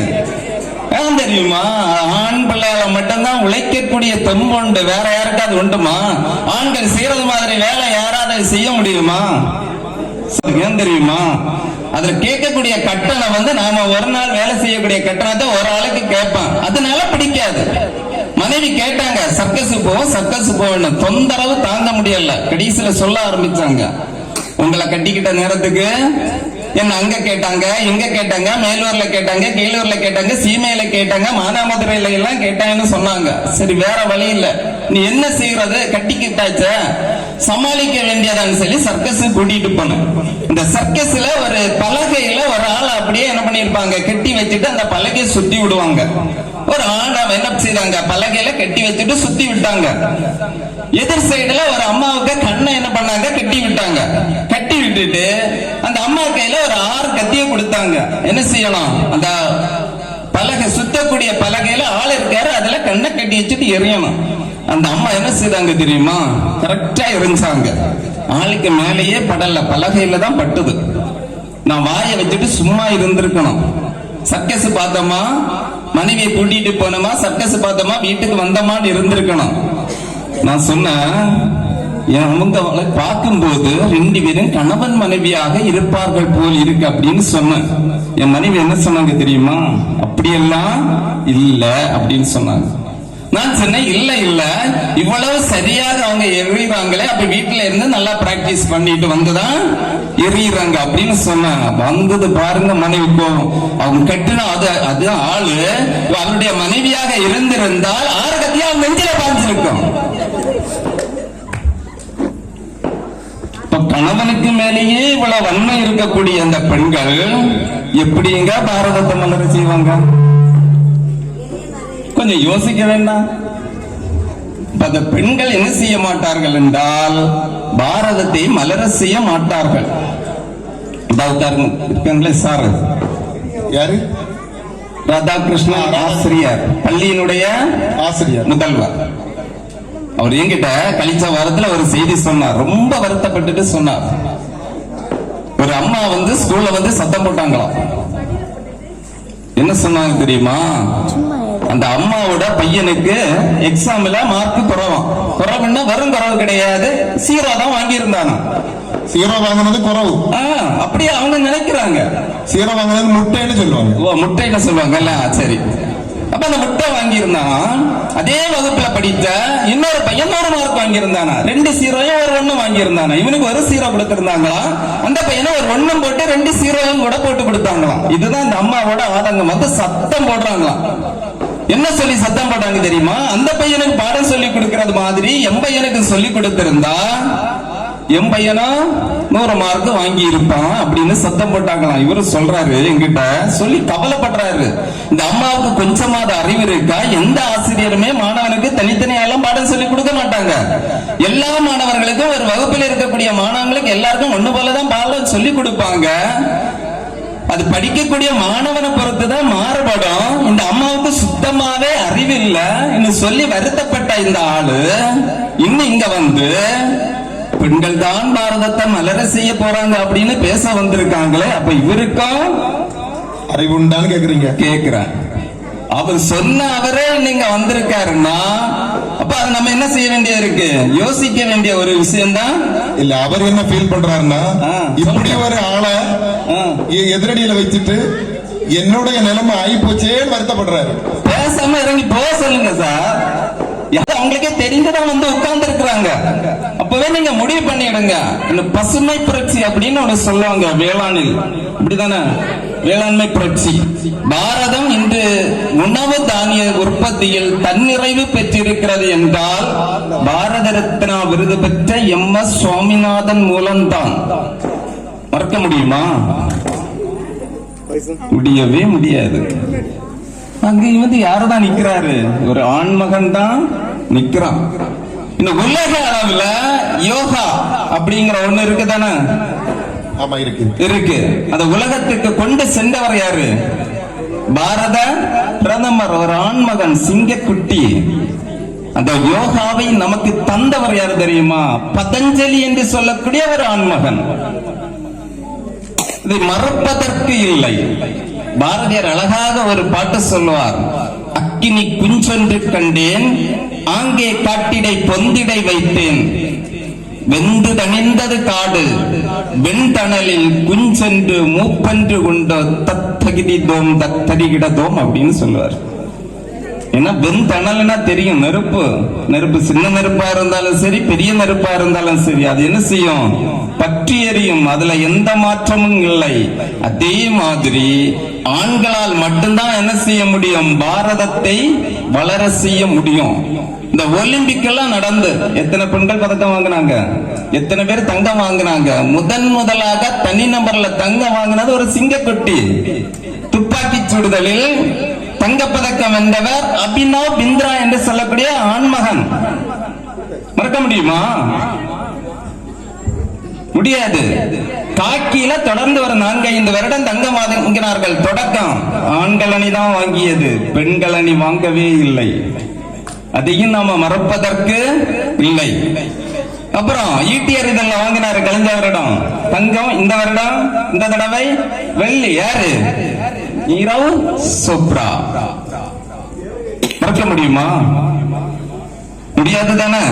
தெரியுமா? ஆண் பிள்ளையால மட்டும்தான் உழைக்கக்கூடிய தெம்புண்டு, வேற யாருக்காவது உண்டுமா? ஆண்கள் செய்யறது மாதிரி வேலை யாராவது செய்ய முடியுமா? ஏன் தெரியுமா? அதுல கேட்கக்கூடிய கட்டணம் நாம ஒரு நாள் வேலை செய்யக்கூடிய கட்டணத்தை ஒரு ஆளுக்கு கேட்பான், அதனால பிடிக்காது. மனைவி கேட்டாங்க, சர்க்கஸ் போகணும், தொந்தரவு தாங்க முடியல. கடைசியில சொல்ல ஆரம்பிச்சாங்க, உங்களை கட்டிக்கிட்ட நேரத்துக்கு என்ன அங்க கேட்டாங்க, இங்க கேட்டாங்க, மேலூர்ல கேட்டாங்க, கீழூர்ல கேட்டாங்க, சீமையில கேட்டாங்க, மானாமதுரையில எல்லாம் கேட்டாங்கன்னு சொன்னாங்க. சரி, வேற வழி இல்ல, நீ என்ன செய்யறது, கட்டிக்கிட்டாச்ச சமாளிக்க வேண்டியதான்னு சொல்லி சர்க்கஸ் கூட்டிட்டு போனேன். இந்த சர்க்கஸ்ல ஒரு பலகையில ஒரு ஆள் அப்படியே என்ன பண்ணிருப்பாங்க, கட்டி வச்சுட்டு அந்த பலகையை சுத்தி விடுவாங்க. ஒரு ஆண் என்ன செய்தாங்க, பலகையில கட்டி வச்சுட்டு சுத்தி விட்டாங்க. எதிர் சைடுல ஒரு அம்மாவுக்கு கண்ணை என்ன பண்ணாங்க, கட்டி விட்டாங்க. கட்டி விட்டுட்டு அந்த அம்மா கையில ஒரு 6 கத்தியை கொடுத்தாங்க. என்ன செய்யணும், அந்த பலகை சுத்தக்கூடிய பலகையில ஆள் இருக்காரு, அதுல கண்ணை கட்டி வச்சுட்டு எறியணும். அந்த அம்மா என்ன செய்தாங்க தெரியுமா, கரெக்டா எரிஞ்சாங்க. ஆளுக்கு மேலேயே படல, பலகையில தான் பட்டுது. நான் வாயை வச்சுட்டு சும்மா இருந்திருக்கணும். சர்க்கஸ் பார்த்தோமா, மனைவியை கூட்டிட்டு போனோமா, சர்க்கஸ் பார்த்தோமா, வீட்டுக்கு வந்தோமான்னு இருந்திருக்கணும். நான் சொன்னேன், அவங்க பார்க்கும்போது 2 பேரும் கணவன் மனைவியாக இருப்பார்கள் போல் இருக்கு அப்படின்னு சொன்னேன். என் மனைவி என்ன சொன்னாங்க தெரியுமா, அப்படியெல்லாம் இல்ல அப்படின்னு சொன்னாங்க. நான் சொன்னேன், இல்ல இவ்வளவு சரியாக அவங்க எறிகிறாங்களே, அப்ப வீட்டுல இருந்து நல்லா பிராக்டிஸ் பண்ணிட்டு வந்துதான் எறிகிறாங்க அப்படின்னு சொன்னாங்க. வந்தது பாருங்க மனைவி கோபம். அவங்க கட்டினா அது ஆளு அவருடைய மனைவியாக இருந்திருந்தால் 6 கத்தியா அவங்க நெஞ்சில பாஞ்சிருக்கும். இப்ப கணவனுக்கு மேலேயே இவ்வளவு வன்மை இருக்கக்கூடிய அந்த பெண்கள் எப்படிங்க பாரதத்தை மலர செய்வாங்க? கொஞ்சம் யோசிக்க வேண்டாம். அந்த பெண்கள் என்ன செய்ய மாட்டார்கள் என்றால் பாரதத்தை மலர செய்ய மாட்டார்கள். இருக்காங்களே சார், யாரு? ராதாகிருஷ்ணன் ஆசிரியர், பள்ளியினுடைய ஆசிரியர், முதல்வர். அவர் என்கிட்ட கழிச்ச வாரத்துல ஒரு செய்தி சொன்னார். ரொம்ப வருத்தப்பட்டுட்டு சொன்னார். ஒரு அம்மா ஸ்கூல்ல சத்தம் போட்டாங்களாம். என்ன சொன்னாங்க தெரியுமா? அந்த அம்மாவோட பையனுக்கு எக்ஸாம்ல மார்க் குறவுன்னா வெறும் குறவு கிடையாது, சீரோ தான் வாங்கி இருந்தானா. சீரோ வாங்கினது குறவு அப்படியே அவங்க நினைக்கிறாங்க. சீரோ வாங்கினது முட்டைன்னு சொல்லுவாங்க. ஓ, முட்டைன்னு சொல்லுவாங்கல்ல, சரி. அப்ப அந்த முட்டை வாங்கி இருந்தானா, அதே வகுப்புல படித்த இன்னொரு பையன் ஒரு மார்க் வாங்கி இருந்தானா, 2 சீரோயும் ஒரு 1 வாங்கி இருந்தானா. இவனுக்கு ஒரு சீரோ கொடுத்திருந்தாங்களா, அந்த பையனை ஒரு 1 போட்டு 2 சீரோயும் கூட போட்டு கொடுத்தாங்களாம். இதுதான் இந்த அம்மாவோட ஆதங்கம். சத்தம் போடுறாங்களாம். என்ன சொல்லி சத்தம் போட்டாங்க தெரியுமா? அந்த பையனுக்கு பாடம் சொல்லி கொடுக்கிறது மாதிரி என் பையனுக்கு சொல்லி கொடுத்திருந்தா என் பையனா 100 மார்க் வாங்கி இருப்பான் அப்படின்னு சத்தம் போட்டாங்களாம். இவரு சொல்றாரு, என்கிட்ட சொல்லி கவலைப்படுறாரு. இந்த அம்மாவுக்கு கொஞ்சமாவது அறிவு இருக்கா? எந்த ஆசிரியருமே மாணவனுக்கு தனித்தனியெல்லாம் பாடம் சொல்லி கொடுக்க மாட்டாங்க. எல்லா மாணவர்களுக்கும் ஒரு வகுப்பில் இருக்கக்கூடிய மாணவர்களுக்கு எல்லாருக்கும் ஒண்ணு போலதான் பாடம் சொல்லி கொடுப்பாங்க. அது படிக்கக்கூடிய மாணவனை பொறுத்துதான் மாறுபடும். இந்த அம்மாவுக்கு சுத்தமாவே அறிவில்ல சொல்லி வருத்தப்பட்ட இந்த ஆளு இன்னும் இங்க பெண்கள் தான் பாரதத்தை மலர செய்ய போறாங்க அப்படின்னு பேச வந்திருக்காங்களே. அப்ப இவருக்கும் அறிவு உண்டான்னு கேக்குறீங்க? கேக்குறேன். அவர் சொன்ன அவரே நீங்க வந்திருக்காருன்னா அப்ப அது நம்ம என்ன செய்ய வேண்டிய இருக்கு? யோசிக்க வேண்டிய ஒரு விஷயம் தான். இல்ல, அவர் என்ன ஃபீல் பண்றாருன்னா, இப்படி ஒரு ஆளை எதிரடியில வச்சுட்டு என்னுடைய நிலைமை ஆகி போச்சேன்னு வருத்தப்படுறாரு. பேசாம இறங்கி போக சொல்லுங்க சார். அவங்களுக்கே தெரிந்துதான் உட்கார்ந்து இருக்கிறாங்க. அப்பவே நீங்க முடிவு பண்ணிடுங்க. இந்த பசுமை புரட்சி அப்படின்னு ஒண்ணு சொல்லுவாங்க வேளாணில், அப்படிதானே? வேளாண்மை புரட்சி. பாரதம் இன்று உணவு தானிய உற்பத்தியில் தன்னிறைவு பெற்றிருக்கிறது என்றால் பாரத ரத்னா விருது பெற்ற MS சுவாமிநாதன் மூலம்தான். மறக்க முடியுமா? முடியவே முடியாது. அங்க யாருதான் நிக்கிறாரு? ஒரு ஆண்மகன் தான் நிக்கிறான். இந்த உலக அளவுல யோகா அப்படிங்கிற ஒண்ணு இருக்கு தானே? ஆமா, இருக்கு. அந்த உலகத்துக்கு கொண்டு சென்றவர் யாரு? பாரத பிரதமர், ஒரு ஆண்மகன், சிங்கக்குட்டி. அந்த யோகாவை நமக்கு தந்தவர் யாரு தெரியுமா? பதஞ்சலி என்று சொல்லக்கூடிய ஒரு ஆண்மகன். இதை மறப்பதற்கு இல்லை. பாரதியார் அழகாக ஒரு பாட்டு சொல்லுவார். அக்கினி குஞ்சொன்று கண்டேன், ஆங்கே காட்டிடை பொந்திடை வைத்தேன், வெந்து தணிந்தது காடு, வெண்தணலில் குஞ்சென்று மூப்பன்று கொண்டோ தத்தகிதோம் தத்தரிகிடதோம் அப்படின்னு சொல்லுவார். ஏன்னா வெண்தணல்னா தெரியும், நெருப்பு சின்ன நெருப்பா இருந்தாலும் சரி, பெரிய நெருப்பா இருந்தாலும் சரி, அது என்ன செய்யும்? பற்றி எரியும். அதுல எந்த மாற்றமும் இல்லை. அதே மாதிரி ஆண்களால் மட்டும்தான் என்ன செய்ய முடியும்? பாரதத்தை வளர செய்ய முடியும். இந்த ஒலிம்பிக் எல்லாம் நடந்து எத்தனை பெண்கள் பதக்கம் வாங்கினாங்க? எத்தனை பேர் தங்கம் வாங்கினாங்க? முதலாக தனி நபர்ல தங்கம் வாங்கினது ஒரு சிங்கக்குட்டி. துப்பாக்கி சுடுதலில் தங்கப்பதக்கம் வென்றவர் அபினவ் பிந்த்ரா என்று சொல்லக்கூடிய ஆண்மகன். மறக்க முடியுமா? முடியாது. காக்கியில தொடர்ந்து ஒரு 4-5 வருடம் தங்கம் வாங்கினார்கள். தொடக்கம் ஆண்கள் அணிதான் வாங்கியது, பெண்கள் அணி வாங்கவே இல்லை. அதையும் நாம மறப்பதற்கு இல்லை. அப்புறம் ஈட்டியர் இதெல்லாம் வாங்கினாரு கழிஞ்ச வருடம் தங்கம். இந்த வருடம் இந்த தடவை வெள்ளி. யாரு? நீரவ் சோப்ரா. மறக்க முடியுமா? முடியாது தானே?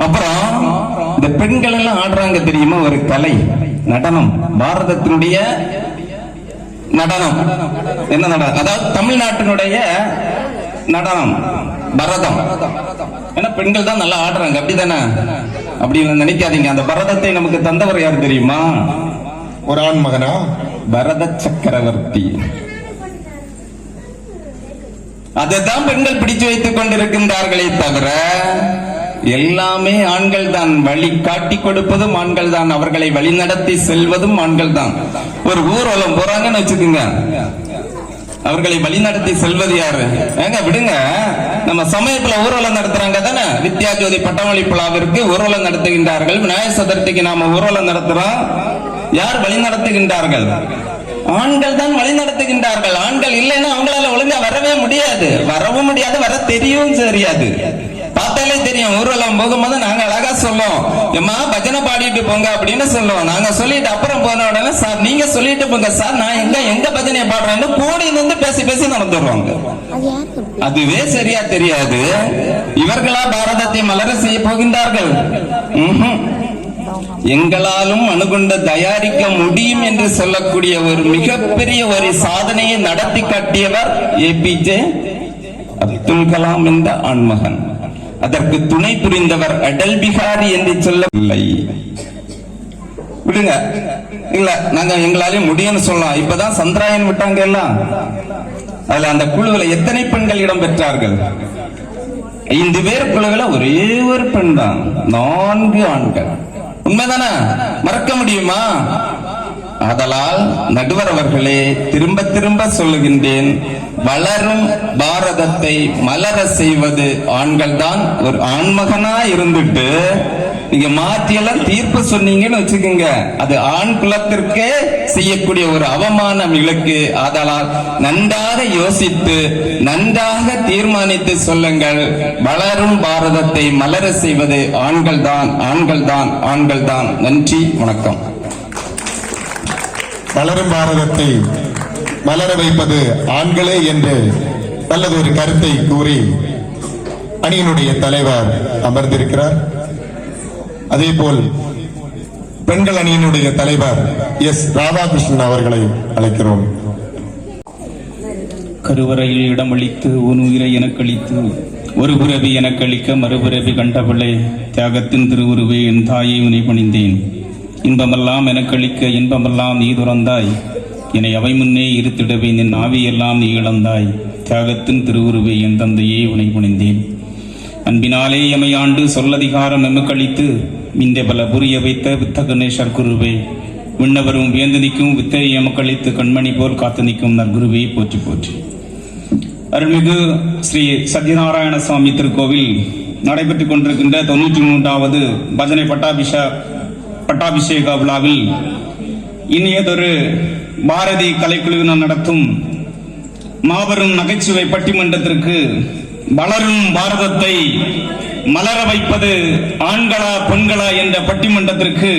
அப்புறம் இந்த பெண்கள் எல்லாம் ஆடுறாங்க தெரியுமா? ஒரு கலை, நடனம். பாரதத்தினுடைய நடனம் என்ன நடனம்? அதாவது தமிழ்நாட்டினுடைய நடனம் பரதம். ஏன்னா பெண்கள் தான் நல்லா ஆடுறாங்க, அப்படிதானே? அப்படி நினைக்காதீங்க. அந்த பரதத்தை நமக்கு தந்தவர் யார் தெரியுமா? ஒரு ஆண் மகனா? பரத சக்கரவர்த்தி. அதைத்தான் பெண்கள் பிடிச்சு வைத்துக் கொண்டிருக்கின்றார்களே தவிர எல்லாமே ஆண்கள் தான். வழி காட்டி கொடுப்பதும் ஆண்கள் தான், அவர்களை வழிநடத்தி செல்வதும் ஆண்கள் தான். ஒரு ஊர்வலம் போறாங்கன்னு வச்சுக்கோங்க, அவர்களை வழிநடத்தி செல்வது யாரு? ஏங்க விடுங்க, நம்ம சமயத்துல ஊர்வலம் நடத்துறாங்க தானே. வித்யாஜோதி பட்டமளிப்பு விழாவிற்கு ஊர்வலம் நடத்துகின்றார்கள். விநாயகர் சதுர்த்திக்கு நாம ஊர்வலம் நடத்துறோம். யார் வழி நடத்துகின்றார்கள்? ஆண்கள் தான் வழி நடத்துகின்றார்கள். ஆண்கள் இல்லைன்னா அவங்களால ஒழுங்கா வரவே முடியாது, வரவும் முடியாது, வர தெரியவும் தெரியாது. பார்த்தாலே தெரியும். ஊர்வலம் போகும்போது நாங்க அழகா சொல்லுவோம், எம்மா பஜனை பாடிட்டு போங்க அப்படின்னு சொல்லுவோம். நாங்க சொல்லிட்டு அப்புறம் போன உடனே சார் நீங்க சொல்லிட்டு போங்க சார், நான் எங்க பஜனையை பாடுறேன்னு கூடி நின்று பேசி பேசி நடந்துருவாங்க. அதுவே சரியா தெரியாது. இவர்களா பாரதத்தை மலர செய்ய போகின்றார்கள்? எங்களாலும் அணுகுண்ட தயாரிக்க முடியும் என்று சொல்லக்கூடிய ஒரு மிகப்பெரிய ஒரு சாதனையை நடத்தி காட்டியவர் ஏபிஜே அப்துல் கலாம் என்ற ஆண்மகன். அதற்கு துணை புரிந்தவர் அடல் பிகாரி என்று சொல்லவில்லை. விடுங்க, இல்ல நாங்க எங்களாலே முடியும்னு சொல்லலாம். இப்பதான் சந்திராயன் விட்டாங்க எல்லாம். அதுல அந்த குழுவில் எத்தனை பெண்கள் இடம் பெற்றார்கள்? 5 பேர் குழுவில் ஒரே ஒரு பெண் தான், 4 ஆண்கள். உண்மைதானே? மறக்க முடியுமா? ஆதலால் நடுவர் அவர்களே, திரும்ப திரும்ப சொல்லுகின்றேன், வளரும் பாரதத்தை மலர செய்வது ஆண்கள் தான். ஒரு ஆண்மகனா இருந்துட்டு நீங்க மாற்றியெல்லாம் தீர்ப்பு சொன்னீங்கன்னு வச்சுக்கோங்க, அது ஆண் குலத்திற்கே செய்யக்கூடிய ஒரு அவமானம் இலக்கு. ஆதலால் நன்றாக யோசித்து நன்றாக தீர்மானித்து சொல்லுங்கள். வளரும் பாரதத்தை மலர செய்வது ஆண்கள் தான், ஆண்கள் தான், ஆண்கள் தான். நன்றி, வணக்கம். வளரும் பாரதத்தை மலர வைப்பது ஆண்களே என்று நல்லதொரு கருத்தை கூறி அணியினுடைய தலைவர் அமர்ந்திருக்கிறார். அதேபோல் பெண்கள் அணியினுடைய தலைவர் எஸ் ராதாகிருஷ்ணன் அவர்களை அழைக்கிறோம். கருவறையில் இடமளித்து உன் உயிரை எனக்களித்து ஒரு பிறவி எனக்களிக்க மறுபிறவி கண்டபிள்ளை தியாகத்தின் திருவுருவே என் தாயை உனை பணிந்தேன். இன்பமெல்லாம் எனக்களிக்க இன்பமெல்லாம் நீ துறந்தாய். என்னை அவை முன்னே இருத்திடவே என் ஆவியெல்லாம் நீ இழந்தாய். தியாகத்தின் திருவுருவே என் தந்தையே உனை பணிந்தேன். அன்பினாலே எமையாண்டு சொல்லதிகாரம் எமக்களித்து இந்த பல புரிய வைத்த வித்த கணேசர் குருவே, விண்ணவரும் வியந்து நிற்கும் வித்தை எமக்களித்து கண்மணி போல் காத்து நிற்கும் நற்குருவே போற்றி போற்றி. அருள்மிகு ஸ்ரீ சத்யநாராயண சுவாமி திருக்கோவில் நடைபெற்றுக் கொண்டிருக்கின்ற 93வது பஜனை பட்டாபிஷேக விழாவில் இனியதொரு பாரதி கலைக்குழுவினர் நடத்தும் மாபெரும் நகைச்சுவை பட்டிமன்றத்திற்கு வளரும் பாரதத்தை மலர வைப்பது ஆண்களா பெண்களா என்ற பட்டிமன்றத்திற்கு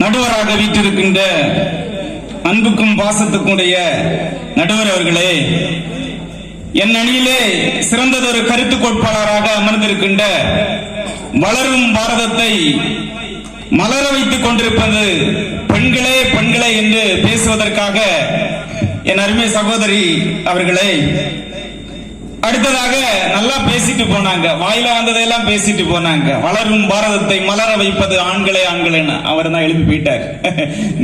நடுவராக வீற்றிருக்கின்ற அன்புக்கும் பாசத்துக்குடைய நடுவர் அவர்களே, என் அணியிலே சிறந்ததொரு கருத்து கோட்பாளராக அமர்ந்திருக்கின்ற வளரும் பாரதத்தை மலர வைத்துக் கொண்டிருப்பது பெண்களே பெண்களே என்று பேசுவதற்காக என் அருமை சகோதரி அவர்களே, அடுத்ததாக நல்லா பேசிட்டு போனாங்க, வாயில வந்ததையெல்லாம் பேசிட்டு போனாங்க. வளரும் பாரதத்தை மலர வைப்பது ஆண்களே ஆண்களேன்னு அவர் தான் எழுப்பி போயிட்டார்.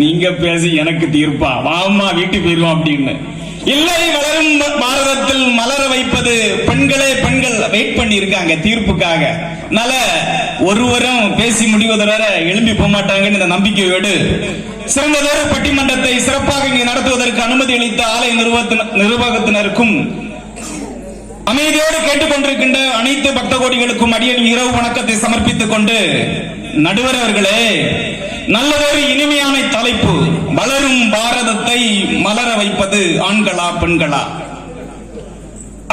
நீங்க பேசி எனக்கு தீர்ப்பா, வாமா வீட்டுக்கு போயிருவோம் அப்படின்னு. இல்லை, வளரும் பாரதத்தில் மலர வைப்பது பெண்களே பெண்கள் வெயிட் பண்ணி இருக்காங்க தீர்ப்புக்காக. அதனால ஒருவரும் பேசி முடிவதை வர எழும்பி போக மாட்டாங்கன்னு இந்த நம்பிக்கையோடு சிறந்ததொரு பட்டிமன்றத்தை சிறப்பாக இங்கே நடத்துவதற்கு அனுமதி அளித்த ஆலய நிர்வாகத்தினருக்கும் அமைதியோடு கேட்டுக்கொண்டிருக்கின்ற அனைத்து பக்த கோடிகளுக்கும் அடியன் இரவு வணக்கத்தை சமர்ப்பித்துக் கொண்டு, நடுவர் அவர்களே, நல்லதொரு இனிமையான தலைப்பு, வளரும் பாரதத்தை மலர வைப்பது ஆண்களா பெண்களா?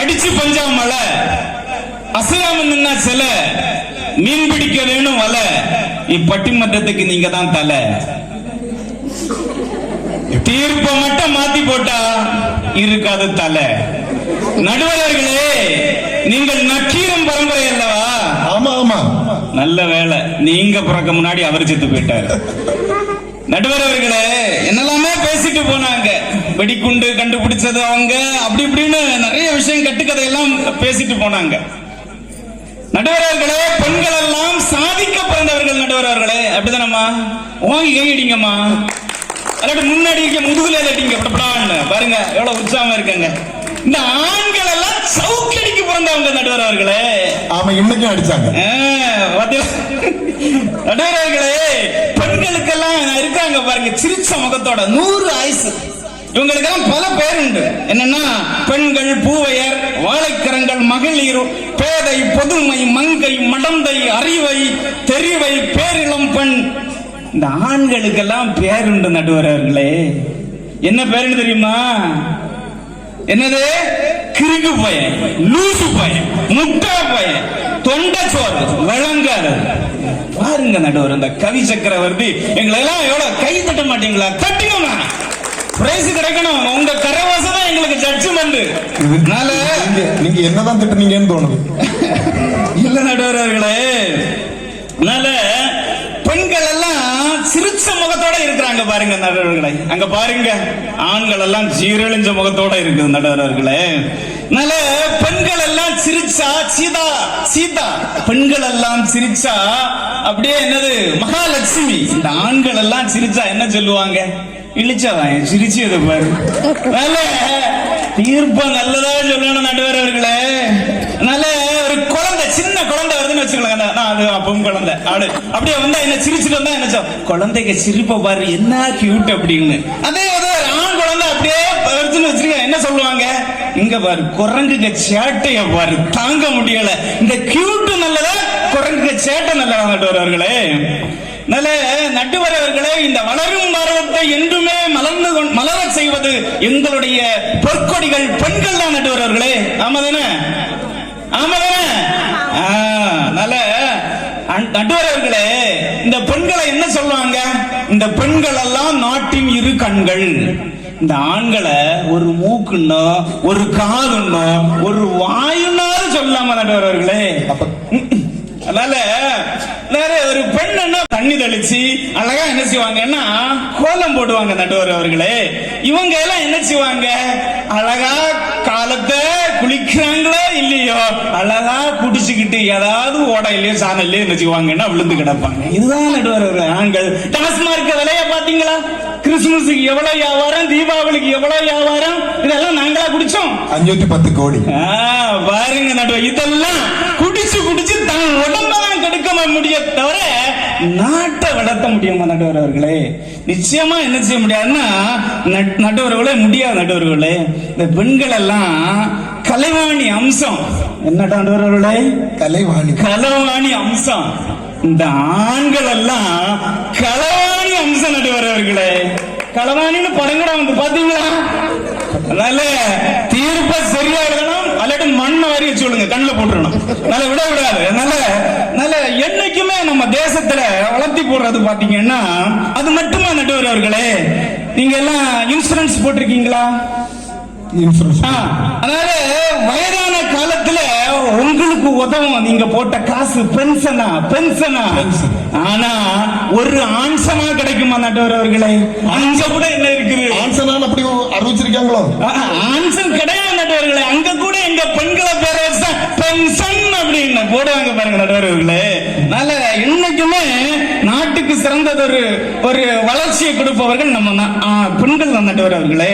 அடிச்சு பஞ்சா மழை, அசையாம நின்னா சில, மீன் பிடிக்க வேணும் வலை, இப்பட்டிமன்றத்துக்கு நீங்க தான் தலை. தீர்ப்பை மட்டும் மாத்தி போட்டா இருக்காது தலை. நடுவர்களே, நீங்கள் நக்கீரம் பரம்பரை அல்லவா? ஆமா ஆமா, நல்ல வேலை, நீங்க பிறக்க முன்னாடி அவர் செத்து போயிட்டாரு. நடுவர் அவர்களே, என்னெல்லாமே பேசிட்டு போனாங்க. வெடிக்குண்டு கண்டுபிடிச்சது அவங்க, அப்படி இப்படின்னு நிறைய விஷயம் கட்டுக்கதையெல்லாம் பேசிட்டு போனாங்க. நடுவர்களே, பெண்கள் எல்லாம் சாதிக்க பிறந்தவர்கள். நடுவர்களே, அப்படிதானம்மா? ஓங்கி கையிடிங்கம்மா, அல்லாட்டி முன்னாடி முதுகுல அடிங்க பாருங்க, எவ்வளவு உற்சாகமா இருக்காங்க. இந்த ஆண்கள் எல்லாம் சவுக்கடிக்கு பிறந்தவங்க நடுவர் அவர்களே. ஆமா, இன்னைக்கும் அடிச்சாங்க. நடுவர் அவர்களே, பெண்களுக்கெல்லாம் இருக்காங்க பாருங்க சிரிச்ச முகத்தோட 100 ஆயுசு. இவங்களுக்கெல்லாம் பல பேர் உண்டு. என்னன்னா பெண்கள், பூவையர், வாழைக்கரங்கள், மகளிர், பேதை, பொதுமை, மங்கை, மடந்தை, அறிவை, தெரிவை, பேரிளம் பெண். இந்த ஆண்களுக்கெல்லாம் பேர் உண்டு நடுவர் அவர்களே. என்ன பேருன்னு தெரியுமா? என்னது? கிறுக்கு பையன், லூசு பையன், முட்டா பையன், தொண்டச்சோறு, விளங்காது. பாருங்க நடுவர், இந்த கவி சக்கரவர்த்தி எங்களை எல்லாம் எவ்வளவு கை தட்ட மாட்டீங்களா? தட்டுங்கம்மா, பிரைஸ் கிடைக்கணும். உங்க கரவாசம் தான் எங்களுக்கு ஜட்ஜ்மெண்ட். நீங்க என்னதான் திட்டுனீங்கன்னு தோணுது. இல்ல நடுவர் அவர்களே, அதனால பெண்கள் எல்லாம் சிரிச்ச முகத்தோட இருக்கிறாங்க பாருங்க நடுவர்களே. அங்க பாருங்க ஆண்கள் எல்லாம் சீரழிஞ்ச முகத்தோட இருக்குது நடுவர்களே. அதனால பெண்கள் எல்லாம் சிரிச்சா சீதா சீதா, பெண்கள் எல்லாம் சிரிச்சா அப்படியே என்னது மகாலட்சுமி. இந்த ஆண்கள் எல்லாம் சிரிச்சா என்ன சொல்லுவாங்க? இழிச்சவன் சிரிச்சது பாரு. தீர்ப்ப நல்லதா சொல்லணும் நடுவர் அவர்களே. அதனால ஒரு குழந்தை, சின்ன குழந்தை வருதுன்னு வச்சுக்கோங்க, அது பொன் குழந்தை அப்படியே வந்தா என்ன சிரிச்சுட்டு வந்தா என்ன குழந்தைக்கு சிரிப்ப பாரு என்ன கியூட் அப்படின்னு. அதே ஒரு ஆண் குழந்தை அப்படியே வருதுன்னு வச்சிருக்க என்ன சொல்லுவாங்க? இங்க பாரு குரங்குக்கு சேட்டைய பாரு, தாங்க முடியல. இந்த கியூட் நல்லதா, குரங்குக்கு சேட்டை நல்லதா நடுவர் அவர்களே? நல்ல நடுவர் அவர்களே, இந்த வளரும் பாரதத்தை என்றுமே மலர செய்வது எங்களுடைய பொற்கொடிகள் பெண்கள் தான் நடுவர் அவர்களே. ஆமாதானே? ஆமாதானே? நல்ல நடுவர் அவர்களே, இந்த பெண்களை என்ன சொல்லுவாங்க? இந்த பெண்கள் எல்லாம் நாட்டின் இரு கண்கள். இந்த ஆண்களை ஒரு மூக்குன்னோ, ஒரு காதுன்னோ, ஒரு வாயுன்னாலும் சொல்லாம நடுவர் அவர்களே. அதனால ஒரு பெண் என்ன தண்ணி தெளிச்சு அழகா என்ன செய்வாங்கன்னா கோலம் போடுவாங்க நடுவர் அவர்களே. இவங்க எல்லாம் என்ன செய்வாங்க? அழகா காலத்தை குளிக்கிறாங்களோ இல்லையோ அழகா குடிச்சுக்கிட்டு ஏதாவது ஓடையிலயோ சாணல்லையோ என்ன செய்வாங்கன்னா விழுந்து கிடப்பாங்க. இதுதான் நடுவர் அவர்கள் ஆண்கள். டாஸ்மார்க் விலைய பாத்தீங்களா? கிறிஸ்துமஸுக்கு எவ்வளவு வியாபாரம், தீபாவளிக்கு எவ்வளவு வியாபாரம், இதெல்லாம் நாங்களா குடிச்சோம். 510 கோடி. பாருங்க நடுவர், இதெல்லாம் குடிச்சு குடிச்சு தன் உடம்பெல்லாம் கெடுக்க முடிய தவிர நாட்டை வளர்த்த முடியுமா நடுவர் அவர்களே? நிச்சயமா என்ன செய்ய முடியாதுன்னா நடுவர்களே முடியாது நடுவர்களே. இந்த பெண்கள் எல்லாம் கலைவாணி அம்சம். என்ன நடுவர்களே? கலைவாணி அம்சம். இந்த ஆண்கள் எல்லாம் களவாணி அம்சம் நடுவர் அவர்களே. களவாணின்னு படங்கடா வந்து பாத்தீங்களா? அதனால தீர்ப்ப சரியா எழுதணும், அல்லாட்டி மண்ணை வரைய சொல்லுங்க, கண்ணுல போட்டுறணும். நல்ல விட விடாது. அதனால என்னைக்குமே நம்ம தேசத்துல வளர்த்தி போடுறது பாத்தீங்கன்னா அது மட்டுமா நடுவர் அவர்களே? நீங்க எல்லாம் இன்சூரன்ஸ் போட்டிருக்கீங்களா? அதனால வயதான காலத்துல உங்களுக்கு உதவும் நீங்க போட்ட காசு பென்ஷனா. ஆனா ஒரு ஆன்சனா கிடைக்குமா நடுவர் அவர்களே? அங்க கூட என்ன இருக்குது? ஆன்சனா அப்படி அறிவிச்சிருக்காங்களோ? ஆன்சன் கிடையாது நடுவர்களே. அங்க கூட எங்க பெண்களை பேர வச்சா பென்ஷன் அப்படின்னு போடுவாங்க பாருங்க நடுவர்களே. அதனால என்னைக்குமே நாட்டுக்கு சிறந்தது ஒரு வளர்ச்சியை கொடுப்பவர்கள் நம்ம பெண்கள் தான் நடுவர் அவர்களே.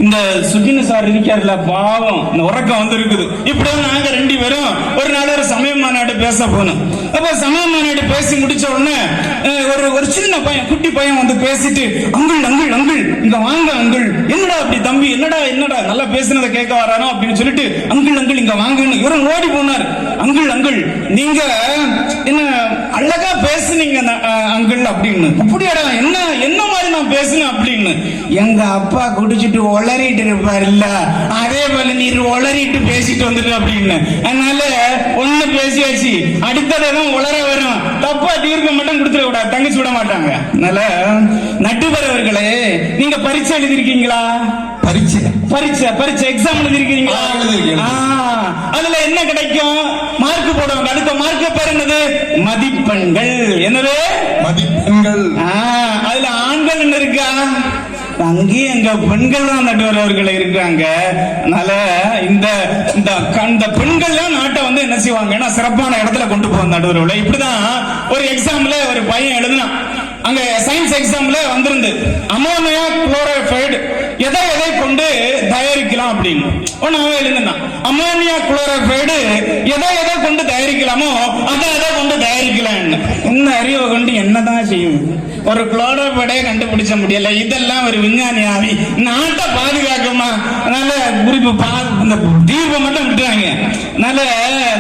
இந்த சுகின சார் இருக்காருல்ல, பாவம் உறக்கம் வந்து இருக்குது. இப்படி நாங்க 2 பேரும் ஒரு நாள் ஒரு சமய மாநாடு பேச போனோம். அப்ப சமய மாநாடு பேசி முடிச்ச உடனே ஒரு சின்ன பையன், குட்டி பையன் வந்து பேசிட்டு அங்குள் அங்குள் அங்குள் இங்க வாங்க அங்குள். என்னடா அப்படி தம்பி, என்னடா நல்லா பேசுனதை கேட்க வரானோ அப்படின்னு சொல்லிட்டு அங்குள் அங்குள் இங்க வாங்கன்னு இவரும் ஓடி போனார். அங்குள் அங்குள் நீங்க என்ன அழகா பேசுனீங்க அங்குள் அப்படின்னு. அப்படியாடா, என்ன மாதிரி நான் பேசுனேன் அப்படின்னு. எங்க அப்பா குடிச்சிட்டு ஒளறிட்டு இருப்பாரு இல்ல, அதே போல நீர் ஒளறிட்டு பேசிட்டு வந்துட்டு அப்படின்னு. அதனால ஒண்ணு பேசியாச்சு, அடுத்ததான் உளர வரும். தப்பா தீர்க்க மட்டும் கொடுத்துட கூடாது, தங்கச்சி விட மாட்டாங்க. அதனால நட்டுபவர்களே, நீங்க பரீட்சை எழுதிருக்கீங்களா? பரீட்சை எக்ஸாம் எழுதிருக்கீங்களா? அதுல என்ன கிடைக்கும்? மார்க் போடுவாங்க. அடுத்த மார்க் பேர் என்னது? மதிப்பெண்கள். என்னது? மதிப்பெண்கள். அதுல ஆண்கள் என்ன இருக்கா? அங்கேயும் எங்க பெண்கள் தான் நடுவர்கள் இருக்காங்க. அதனால இந்த பெண்கள் நாட்டை வந்து என்ன செய்வாங்கன்னா சிறப்பான இடத்துல கொண்டு போவாங்க நடுவர்களை. இப்படிதான் ஒரு எக்ஸாம்ல ஒரு பையன் எழுதினான். அங்க சயின்ஸ் எக்ஸாம்ல வந்திருந்து அமோனியா குளோரைடு எதை கொண்டு தயாரிக்கலாம் அப்படின்னு. உடனே அவன் எழுதுனான், அமோனியா குளோரைடு எதை கொண்டு தயாரிக்கலாமோ அதை கொண்டு தயாரிக்கலாம். இந்த அறிவை கொண்டு என்னதான் செய்யும்? ஒரு குளோரோபைடே கண்டுபிடிச்ச முடியல. இதெல்லாம் ஒரு விஞ்ஞானி ஆவி நாட்டை பாதுகாக்குமா? அதனால குறிப்பு இந்த தீர்வை மட்டும் விட்டுறாங்க. அதனால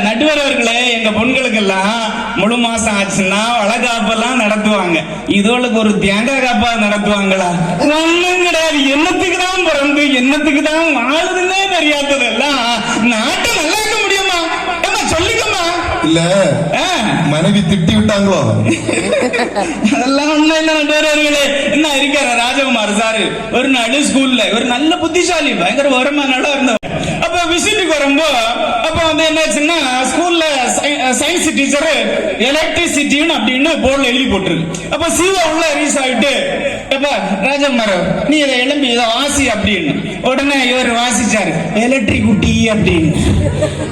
நடுவர் அவர்களே, எங்க பொண்களுக்கெல்லாம் முழு மாசம் ஆச்சுன்னா வளகாப்பெல்லாம் நடத்துவாங்க. இதோளுக்கு ஒரு தேங்காய் காப்பா நடத்துவாங்களா? ஒண்ணும் கிடையாது. என்னத்துக்கு தான் பிறந்து என்னத்துக்கு தான் வாழுதுன்னே தெரியாததெல்லாம் நாட்டை நல்லா இருக்க முடியுமா? என்ன சொல்லிக்கமா? இல்ல மனைவி திட்டி விட்டாங்களோ? அதெல்லாம் ஒண்ணும் இல்ல நடுவர்களே. என்ன இருக்காரு ராஜகுமார் சாரு ஒரு நாள் ஸ்கூல்ல ஒரு நல்ல புத்திசாலி, பயங்கர வருமானம் இருந்தவர். அப்ப விசிட்டுக்கு வரும்போ அப்ப வந்து என்னாச்சுன்னா, ஸ்கூல்ல சயின்ஸ் டீச்சர் எலக்ட்ரிசிட்டின்னு அப்படின்னு போர்டுல எழுதி போட்டுருக்கு. அப்ப சிவா உள்ள ரீஸ் ஆகிட்டு, ராஜகுமார் நீ இதை எழும்பி இதை வாசி அப்படின்னு. உடனே இவர் வாசிச்சாரு, எலக்ட்ரிக் குட்டி அப்படின்னு.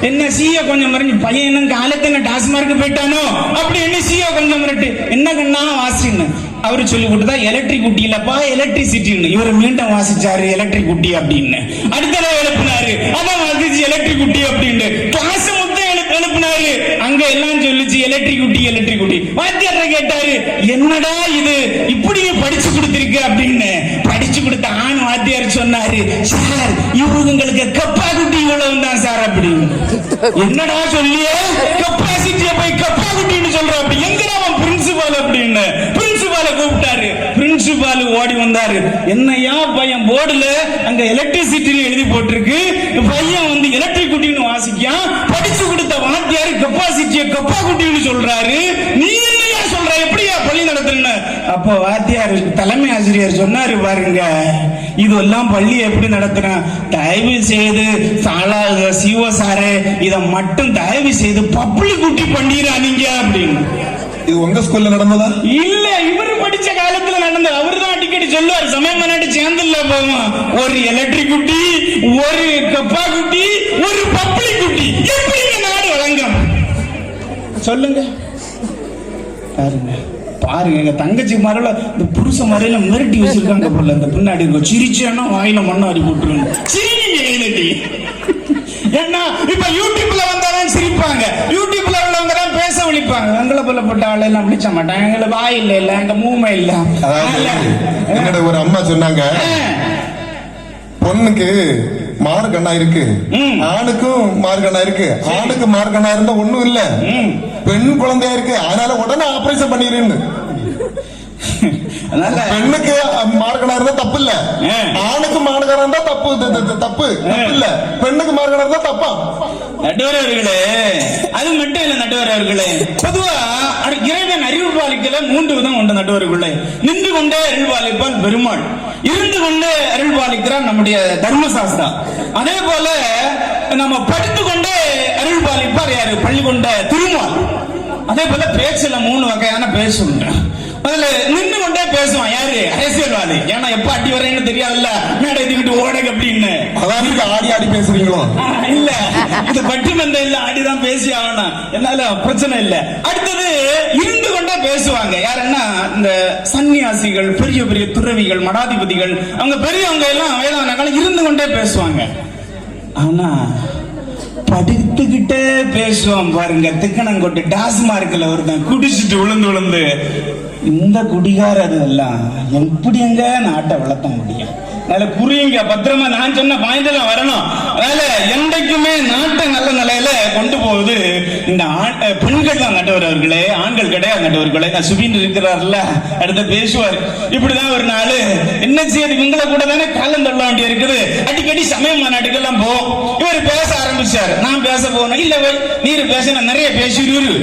என்ன சிய கொஞ்சம் மறைஞ்சு, பையன் காலத்துல டாஸ்மார்க்கு போயிட்டானோ அப்படின்னு சிய கொஞ்சம் மிரட்டு, என்ன கண்ணா வாசின்னு அவரு சொல்லி கொடுத்தா, எலக்ட்ரிக் குட்டி இல்லப்பா எலக்ட்ரிசிட்டின்னு. இவர் மீண்டும் வாசிச்சாரு எலக்ட்ரிக் குட்டி அப்படின்னு. அடுத்த எழுப்பினாரு, அதான் வாசிச்சு எலக்ட்ரிக் குட்டி அப்படின்னு. கிளாஸ் மொத்தம் எழுப்பினாரு, அங்க எல்லாம் சொல்லிச்சு எலக்ட்ரிக் குட்டி எலக்ட்ரிக் குட்டி. வாத்தியார் கேட்டாரு, என்னடா இது இப்படி படிச்சு கொடுத்திருக்கு அப்படின்னு. படிச்சு கொடுத்த ஆண் வாத்தியார் சொன்னாரு, சார் இவங்களுக்கு கப்பா குட்டி இவ்வளவு தான் சார் அப்படின்னு. என்னடா சொல்லிய கப்பாசிட்டிய போய் கப்பா குட்டின்னு சொல்ற அப்படி. எங்க அவன் பிரின்சிபால் அப்படின்னு. பிரின்சிபால கூப்பிட்டாரு. பிரின்சிபால் ஓடி வந்தாரு, என்னையா பையன் போர்டுல அங்க எலக்ட்ரிசிட்டி எழுதி போட்டிருக்கு, பையன் வந்து எலக்ட்ரிக் குட்டின்னு வாசிக்கான், படிச்சு கொடுத்த வாத்தியாரு கப்பாசிட்டிய கப்பா குட்டின்னு சொல்றாரு, நீ என்னையா சொல்ற, எப்படியா பள்ளி நடத்துறன்னு. அப்போ வாத்தியார் தலைமை ஆசிரியர் சொன்னாரு, பாருங்க இதெல்லாம் பள்ளி எப்படி நடத்துறேன், தயவு செய்து சிஓ சாரே இதை மட்டும் தயவு செய்து பப்ளிக் குட்டி பண்ணிடுறானீங்க அப்படின்னு. இது உங்க ஸ்கூல்ல நடந்ததா? இல்ல, இவரு படிச்ச காலத்துல நடந்தது. அவரு தான் அடிக்கடி சொல்லுவார், சமயம் மாநாடு சேர்ந்துல போவோம், ஒரு எலக்ட்ரிக் குட்டி, ஒரு கப்பா குட்டி, ஒரு பப்ளிக் குட்டி, எப்படி நாடு வழங்கும் சொல்லுங்க. பாருங்க பாருங்க, எங்க தங்கச்சி மரல இந்த புருஷ மறையில மிரட்டி வச்சிருக்காங்க போல. இந்த பின்னாடி இருக்கும், சிரிச்சேன்னா வாயில மண்ணாடி போட்டுருங்க. சிரிங்க. ஏன்னா இப்ப யூடியூப்ல வந்தாலும் சிரிப்பாங்க, யூடியூப்ல உள்ளவங்க தான் பேச விழிப்பாங்க. எங்களை போல போட்ட ஆள் எல்லாம் விழிச்ச மாட்டாங்க. எங்களை வாய் இல்ல எங்க மூமை இல்ல. என்னோட ஒரு அம்மா சொன்னாங்க, பொண்ணுக்கு மார்கண்ணா இருக்கு, ஆணுக்கும் மார்கண்ணா இருக்கு. ஆணுக்கு மார்கண்ணா இருந்தா ஒண்ணும் இல்ல, பெண் குழந்தையா இருக்கு, அதனால உடனே ஆபரேஷன் பண்ணிருன்னு. பெண்ணுக்கு மார்கனா இருந்தா தப்பு இல்ல, ஆணுக்கு மார்கனா இருந்தா தப்பு இல்ல, பெண்ணுக்கு மார்கனா இருந்தா தப்பா? நடுவரவர்களே, அது மட்டும் இல்ல நடுவரவர்களே, பொதுவா இறைவன் அறிவுபாலிக்கல 3 விதம் உண்டு நடுவர்களே. நின்று கொண்டே அருள்பாலிப்பால் பெருமாள், இருந்து கொண்டே அருள்பாலிக்கிறார் நம்முடைய தர்மசாஸ்திரா. அதே போல நம்ம படித்து கொண்டே அருள்பாலிப்பார் யாரு, பள்ளி கொண்ட திருமால். அதே போல பேச்சுல 3 வகையான பேச்சு உண்டு. அதுல நின்று கொண்டே பேசுவான் யாரு, அரசியல்வாதி. ஏன்னா எப்ப அடி வரேன்னு தெரியாதுல்ல, மேடை தூக்கிட்டு ஓடக அப்படின்னு. அதான் ஆடி ஆடி பேசுறீங்களோ? இல்ல, இது பட்டிமன்ற இல்ல, ஆடிதான் பேசி ஆகணும், என்னால பிரச்சனை இல்ல. அடுத்தது இருந்து கொண்டே பேசுவாங்க யாருன்னா, இந்த சன்னியாசிகள், பெரிய பெரிய துறவிகள், மடாதிபதிகள், அவங்க பெரியவங்க எல்லாம் வயதான காலம் இருந்து கொண்டே பேசுவாங்க. ஆனா படித்துக்கிட்டே பேசுவான் பாருங்க, திக்கணங்கொட்டு டாஸ்மார்க்ல ஒருத்தன் குடிச்சிட்டு விழுந்து இந்த குடிகாரது எல்லாம் எப்படி எங்க நாட்டை வளர்த்த முடியும்? அதனால புரியுங்க, பத்திரமா நான் சொன்ன பாயிண்ட் வரணும். அதனால என்றைக்குமே நாட்டை நல்ல நிலையில கொண்டு போகுது இந்த பெண்கள் தான் நட்டவர்களே, ஆண்கள் கிடையாது நட்டவர்களே. நான் சுபின் இருக்கிறார்ல, அடுத்த பேசுவார். இப்படிதான் ஒரு நாள் என்ன செய்யுது, இவங்களை கூட தானே காலம் தள்ள வேண்டிய இருக்குது, அடிக்கடி சமய மாநாட்டுக்கெல்லாம் போவோம். இவர் பேச ஆரம்பிச்சாரு, நான் பேச போனேன். இல்ல நீர் பேச நான் நிறைய பேசிடுவாரு,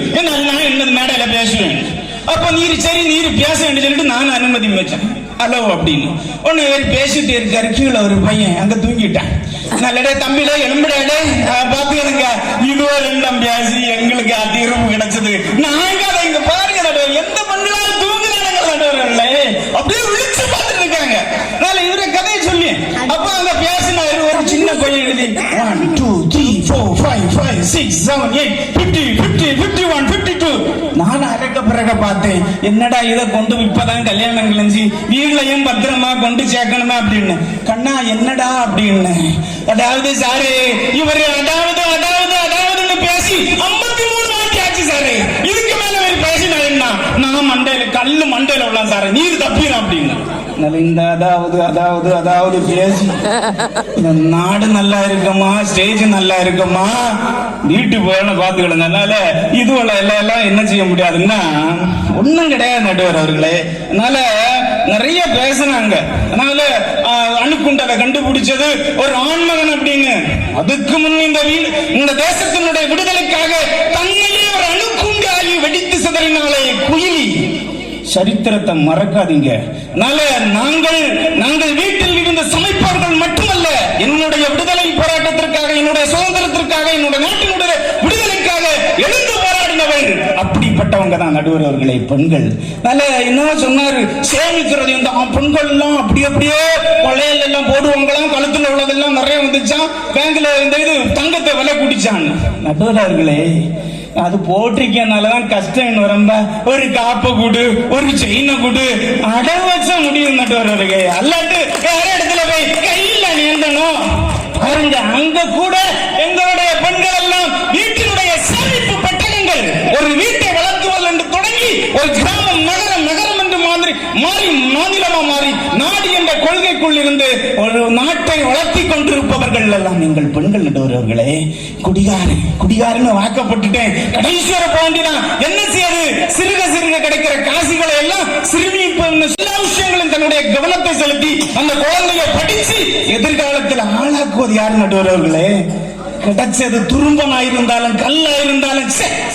நான் என்னது மேடையில பேசுவேன். அப்ப நீர் சரி நீர் பேச வேண்டிய சொல்லிட்டு நான் அனுமதி வச்சேன், ஹலோ அப்படின்னு. ஒண்ணு பேசிட்டு இருக்காரு, கீழே ஒரு பையன் அங்க தூங்கிட்டான். நல்லடே தம்பில எலும்புடாடே பாத்துக்கணுங்க, இதுவோ 2 பேசி எங்களுக்கு தீர்வு கிடைச்சது. நாங்க அதை இங்க பாருங்க, எந்த பெண்களாலும் தூங்குறாங்க அப்படியே விழிச்சு பார்த்துட்டு இருக்காங்க. அதனால இவர கதையை சொல்லி அப்ப அங்க பேசினாரு ஒரு சின்ன பையன் எழுதி 1 2 3 4 5 5 6 7 8 50 50 51 52. நான் அரக்க பிறக பார்த்தேன். என்னடா இதை கொண்டு இப்பதான் கல்யாணம் கிழிஞ்சு வீட்லயும் பத்திரமா கொண்டு சேர்க்கணுமா அப்படின்னு. கண்ணா என்னடா அப்படின்னு. அதாவது சாரு இவரு அதாவது அதாவது அதாவதுன்னு பேசி 53 வாட்டி ஆச்சு சாரு. இதுக்கு மேல ஒரு பேசினா என்ன, நான் மண்டையில கல்லு மண்டையில உள்ளான் சாரு, நீர் தப்பிடும் அப்படின்னு. இந்த அதாவது அதாவது அதாவது பேசி இந்த நாடு நல்லா இருக்குமா, ஸ்டேஜ் நல்லா இருக்குமா, வீட்டு போன பாத்துக்கிடுங்க. அதனால இது எல்லாம் என்ன செய்ய முடியாதுன்னா ஒண்ணும் கிடையாது நடுவர் அவர்களே. அதனால நிறைய பேசினாங்க. அதனால அணுக்குண்டலை கண்டுபிடிச்சது ஒரு ஆண்மகன் அப்படின்னு. அதுக்கு முன் இந்த தேசத்தினுடைய விடுதலைக்காக தன்னையே ஒரு அணுக்குண்டாகி வெடித்து சிதறினாலே குயிலி. சரித்திரத்தை மறக்காதீங்க. அதனால நாங்கள் வீட்டில் இருந்த சமைப்பவர்கள் மட்டுமல்ல, என்னுடைய விடுதலை போராட்டத்திற்காக, என்னுடைய சுதந்திரத்திற்காக, என்னுடைய நாட்டினுடைய விடுதலைக்காக எழுந்து போராடினவர். அப்படிப்பட்டவங்க தான் நடுவர் அவர்களே பெண்கள். அதனால என்ன சொன்னாரு, சேமிக்கிறது இந்த பெண்கள் எல்லாம் அப்படியே கொள்ளையில எல்லாம் போடுவாங்களாம், கழுத்துல உள்ளதெல்லாம் நிறைய வந்துச்சான், பேங்க்ல இந்த இது தங்கத்தை விலை கூட்டிச்சான். நடுவர் அவர்களே அது போட்டிருக்கனாலதான் கஷ்டம் வரம்ப. ஒரு காப்ப கூடு, ஒரு செயினை கூடு, அட வச்ச முடியும் நட்டுவர்களுக்கு. அல்லாட்டு வேற இடத்துல போய் கையில நீந்தணும் பாருங்க. அங்க கூட எங்களுடைய பெண்கள் எல்லாம் வீட்டினுடைய சேமிப்பு பெட்டகங்கள், ஒரு வீட்டை வளர்த்துவது என்று தொடங்கி ஒரு கிராமம் நகரம் என்று மாறி மாநிலமா மாறி நாடு என்ற கொள்கைக்குள் இருந்து ஒரு நாட்டை வளர்த்தி கொண்டிருப்பவர்கள் எல்லாம் எங்கள் பெண்கள் நடுவர்களே. குடிகாரன்னு வாக்கப்பட்டுட்டேன், கடைசி வர போண்டிதான் என்ன செய்யாது, சிறுக கிடைக்கிற காசுகளை எல்லாம் எல்லா விஷயங்களும் தன்னுடைய கவனத்தை செலுத்தி அந்த குழந்தையை படிச்சு எதிர்காலத்தில் ஆளாக்குவது யார் நடுவர்களே. கிடைச்சது துரும்பனாயிருந்தாலும் கல்லாயிருந்தாலும்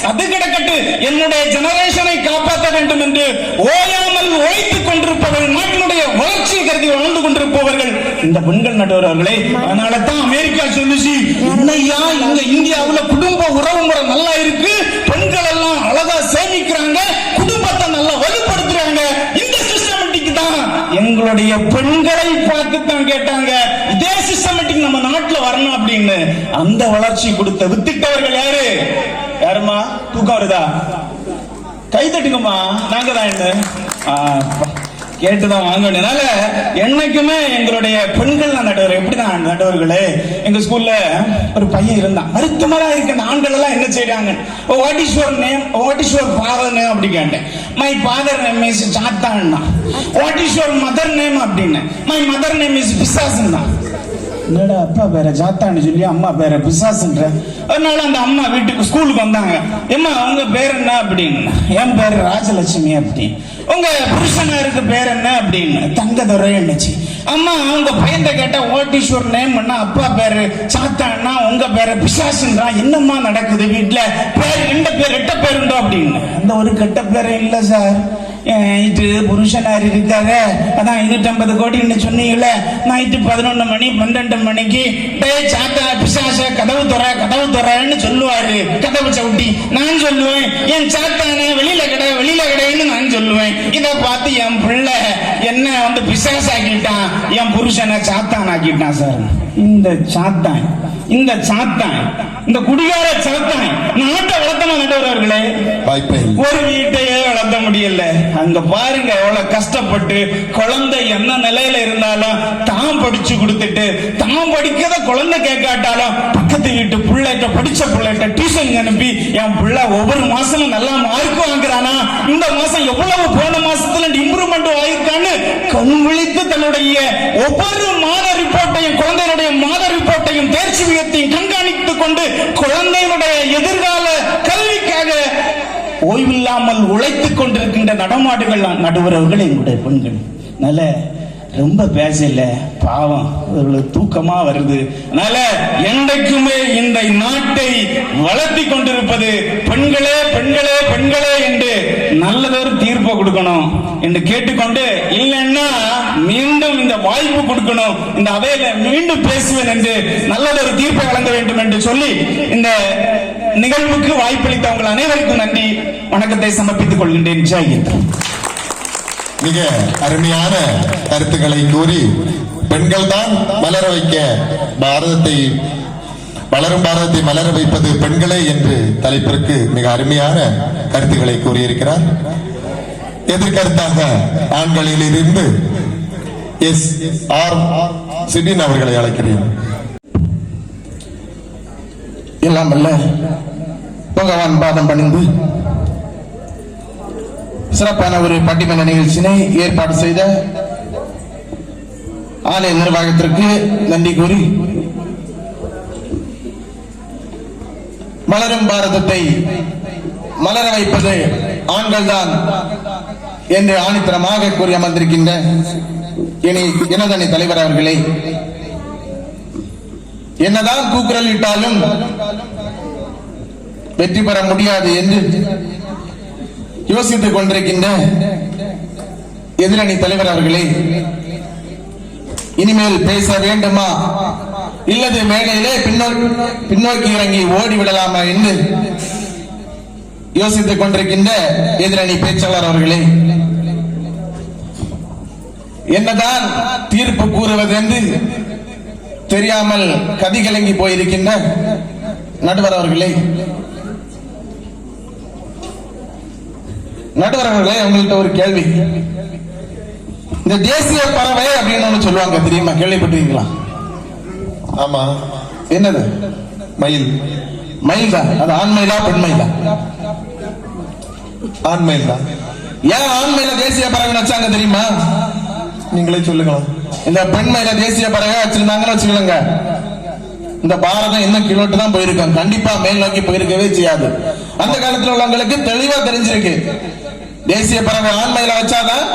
அது கிடக்கட்டு, என்னுடைய ஜெனரேஷனை காப்பாற்ற வேண்டும் என்று ஓயாமல் உழைத்துக் கொண்டிருப்பவர்கள், நாட்டினுடைய வளர்ச்சியை கருதி வாழ்ந்து கொண்டிருப்பவர்கள் இந்த பெண்கள் நடுவர்களே. அதனால தான் அமெரிக்கா சொல்லுச்சு, என்னையா இங்க இந்தியாவுல குடும்ப உறவு முறை நல்லா இருக்கு, பெண்கள் எல்லாம் அழகா சேமிக்கிறாங்க, குடும்பத்தை நல்லா வலுப்படுத்துறாங்க. இந்த சிஸ்டமேட்டிக் தான் எங்களுடைய பெண்களை பார்த்து தான் கேட்டாங்க, இதே சிஸ்டமேட்டிக் நம்ம நாட்டுல வரணும் அப்படின்னு. அந்த வளர்ச்சி கொடுத்த வித்திட்டவர்கள் யாருமா? தூக்கம் வருதா? கை தட்டுங்கம்மா. நாங்க தான் என்ன கேட்டுதான் வாங்க வேண்டியனால என்னைக்குமே எங்களுடைய பெண்கள் தான் நடுவர். எப்படிதான் நடுவர்களே, எங்க ஸ்கூல்ல ஒரு பையன் இருந்தான், மருத்துவமரா இருக்க. ஆண்கள் எல்லாம் என்ன செய்யறாங்க, what is your name, what is your father name அப்படி கேட்டேன். மை ஃபாதர் நேம் இஸ் சாத்தான்னா. What is your mother name அப்படின்னு. மை மதர் நேம் இஸ் பிசாசுன்னா. என்னடா அப்பா பேர ஜாத்தான்னு சொல்லி அம்மா பேர பிசாசுன்ற. அதனால அந்த அம்மா வீட்டுக்கு ஸ்கூலுக்கு வந்தாங்க. ஏம்மா உங்க பேர் என்ன அப்படின்னு. என் பேரு ராஜலட்சுமி அப்படி. உங்க புருஷனாருக்கு பேர் என்ன அப்படின்னு. தங்கதுரை என்னச்சு. அம்மா அவங்க பையன் கேட்டா வாட் இஸ் யுவர் நேம், அப்பா பேரு சாத்தான்னா, உங்க பேரு பிசாசுன்றா. என்னம்மா நடக்குது வீட்டுல, பேர் ரெட்ட பேருண்டோ அப்படின்னு. அந்த ஒரு கெட்ட பேரும் இல்ல சார், இது புருஷனார் இருக்காரு, அதான் 250 கோடின்னு சொன்னீங்களே, நைட்டு 11 மணி 12 மணிக்கு சாத்தா பிசாச கதவு துறன்னு சொல்லுவாரு, கதவு சவுட்டி. நான் சொல்லுவேன், என் சாத்தானே வெளியில கடைன்னு நான் சொல்லுவேன். இதை பார்த்து என் பிள்ளை என்ன பிசாஸ் ஆக்கிட்டான், என் புருஷனை சாத்தான் ஆக்கிட்டான் சார். இந்த சாத்தான் இந்த குடிகார சாத்தான் நாட்டை வளர்த்தணும் நடுவர்களே. ஒரு வீட்டையே வளர்த்த முடியல. அங்க பாருங்க எவ்வளவு கஷ்டப்பட்டு குழந்தை என்ன நிலையில இருந்தாலும் தான் படிச்சு கொடுத்துட்டு, தான் படிக்காத குழந்தை கேட்காட்டாலும் பக்கத்து வீட்டு பிள்ளைகிட்ட, படிச்ச பிள்ளைகிட்ட டியூஷன் அனுப்பி என் பிள்ளை ஒவ்வொரு மாசமும் நல்லா மார்க் வாங்குறானா, இந்த மாசம் எவ்வளவு போன மாசத்துல இம்ப்ரூவ்மெண்ட் ஆயிருக்கான்னு கண் விழித்து தன்னுடைய ஒவ்வொரு மாத ரிப்போர்ட்டையும், குழந்தையுடைய மாத ரிப்போர்ட்டையும், தேர்ச்சி விகிதத்தையும் கண்காணித்துக் கொண்டு குழந்தையுடைய எதிர்கால கல்விக்காக ஓய்வில்லாமல் உழைத்துக் கொண்டிருக்கின்ற நடமாடுகள் நடுவர்கள் எங்களுடைய பெண்கள். நல்ல ரொம்ப பேசல, பாவம் தூக்கமா வருது. அதனால என்றைக்குமே இந்த நாட்டை வளர்த்தி கொண்டிருப்பது பெண்களே பெண்களே பெண்களே என்று நல்லதொரு தீர்ப்பை கொடுக்கணும் என்று கேட்டுக்கொண்டு, இல்லைன்னா மீண்டும் இந்த வாய்ப்பு கொடுக்கணும், இந்த அவையில மீண்டும் பேசுவேன் என்று நல்லதொரு தீர்ப்பை வழங்க வேண்டும் என்று சொல்லி இந்த நிகழ்வுக்கு வாய்ப்பளித்த உங்கள் அனைவருக்கும் நன்றி, வணக்கத்தை சமர்ப்பித்துக் கொள்கின்றேன். ஜெயஹிந்த். மிக அருமையான கருத்துக்களை கூறி, பெண்கள் தான் மலர வைக்க வளரும் பாரதத்தை மலர வைப்பது பெண்களே என்று தலைப்பிற்கு மிக அருமையான கருத்துக்களை கூறியிருக்கிறார். எதிர்கருத்தாக ஆண்களில் இருந்து SR சிபின் அவர்களை அழைக்கிறேன். எல்லாம் அல்ல பகவான் பாதம் பணிந்து சிறப்பான ஒரு பட்டிமன்ற நிகழ்ச்சியினை ஏற்பாடு செய்த ஆலய நிர்வாகத்திற்கு நன்றி கூறி மலரும் பாரதத்தை மலர வைப்பது ஆண்கள் தான் என்று ஆணித்தரமாக கூறி அமர்ந்திருக்கின்ற எனதனி தலைவர் அவர்களே, என்னதான் கூக்குரல் இட்டாலும் வெற்றி பெற முடியாது என்று யோசித்துக் கொண்டிருக்கின்ற எதிரணி தலைவர் அவர்களே, இனிமேல் பேச வேண்டுமா இல்லது மேடையிலே பின்னோக்கி இறங்கி ஓடிவிடலாமா என்று யோசித்துக் கொண்டிருக்கின்ற எதிரணி பேச்சாளர் அவர்களே, என்னதான் தீர்ப்பு கூறுவது என்று தெரியாமல் கதிகலங்கி போயிருக்கின்ற நடுவர் அவர்களே, உங்கள்கிட்ட ஒரு கேள்வி. இந்த தேசிய பறவை அப்படின்னு ஒண்ணு சொல்லுவாங்க, தெரியுமா? கேள்விப்பட்டிருக்கீங்களா? ஆமா. என்னது? மயில். மயில் தான். அது ஆண்மயிலா பெண்மயிலா? ஆண்மயில் தான். ஏன் ஆண்மயில தேசிய பறவை வச்சாங்க தெரியுமா? நீங்களே சொல்லுங்களா. இந்த பெண்மயில தேசிய பறவை வச்சிருந்தாங்கன்னு வச்சுக்கலங்க, இந்த பாரதம் இன்னும் கிலோட்டு தான் போயிருக்கும், கண்டிப்பா மேல் நோக்கி போயிருக்கவே செய்யாது. அந்த காலத்துல உள்ளவங்களுக்கு தெளிவா தெரிஞ்சிருக்கு, தேசிய பறவை ஆண்மையில வச்சாதான்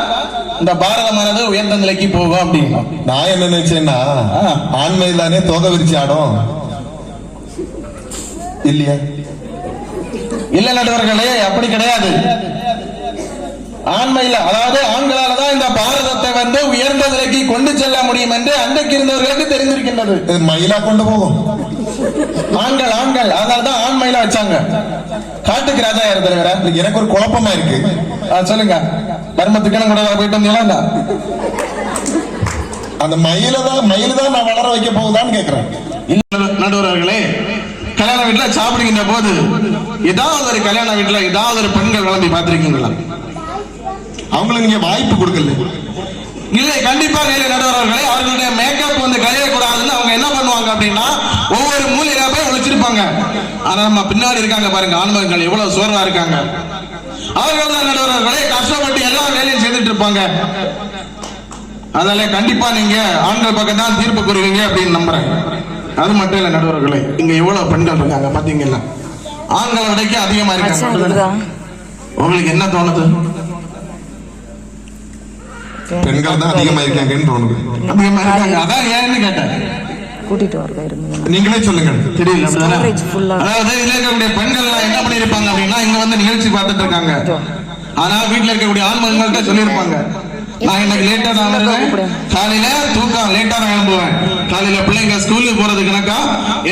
இந்த பாரதமானது உயர்ந்த நிலைக்கு போகும் அப்படின்னு. நான் என்ன நினைச்சேன்னா, ஆண்மையில் தானே தோகை விரிச்சு ஆடும் இல்லையா? இல்ல நடுவர்களே, அப்படி கிடையாது. ஆண்மையில, அதாவது ஆண்களாலதான் இந்த பாரதத்தை வந்து உயர்ந்த நிலைக்கு கொண்டு செல்ல முடியும் என்று அன்றைக்கு இருந்தவர்களுக்கு தெரிந்திருக்கின்றது. மயிலா கொண்டு போகும். ஆண்கள் அதனாலதான் ஆண்மையில வச்சாங்க. காட்டுக்கு ராஜா யாரு தலைவரா? எனக்கு ஒரு குழப்பமா இருக்கு. சொல்லுங்க. தர்மத்துக்கு கூட போயிட்டு வந்தீங்களா? அந்த மயில தான் நான் வளர வைக்க போகுதான்னு கேக்குறேன். நடுவர்களே, கல்யாண வீட்டுல சாப்பிடுகின்ற போது ஏதாவது ஒரு கல்யாண வீட்டுல ஏதாவது ஒரு பெண்கள் விளம்பி பார்த்திருக்கீங்களா? அவங்களுக்கு நீங்க வாய்ப்பு கொடுக்கல. இல்லை, கண்டிப்பாக இல்லை நடுவர்களே. அவர்களுடைய மேக்கப் வந்து கலையக்கூடாதுன்னு அவங்க என்ன பண்ணுவாங்க அப்படின்னா, ஒவ்வொரு மூலையில போய் ஒழிச்சிருப்பாங்க. ஆனா நம்ம பின்னாடி இருக்காங்க பாருங்க, ஆண்மகன்கள் எவ்வளவு சோர்வா இருக்காங்க. அவர்கள் தான் நடுவர்களே கஷ்டப்பட்டு எல்லா வேலையும் செய்துட்டு இருப்பாங்க. அதனால கண்டிப்பா நீங்க ஆண்கள் பக்கம் தான் தீர்ப்பு கூறுவீங்க அப்படின்னு நம்புறேன். அது மட்டும் இல்ல நடுவர்களே, இங்க எவ்வளவு பெண்கள் இருக்காங்க பாத்தீங்களா? ஆண்களை விடைக்கு அதிகமா இருக்காங்க. உங்களுக்கு என்ன தோணுது? பெண்கள் தான் அதிகமா இருக்காங்கன்னு தோணுது. அதிகமா இருக்காங்க. அதான் ஏன்னு கேட்டேன். கூட்டிட்டு வரதா இருந்தது. நீங்களே சொல்லுங்க. தெரியல. அதாவது இதுல இருக்கக்கூடிய பெண்கள் என்ன பண்ணிருப்பாங்க அப்படின்னா, இங்க வந்து நிகழ்ச்சி பார்த்துட்டு இருக்காங்க. ஆனா வீட்டுல இருக்கக்கூடிய ஆண்மகன்கள்ட்ட சொல்லியிருப்பாங்க, நான் இன்னைக்கு லேட்டா தான் வருவேன், காலையில தூக்கம் லேட்டா தான் எழும்புவேன், காலையில பிள்ளைங்க ஸ்கூலுக்கு போறது கணக்கா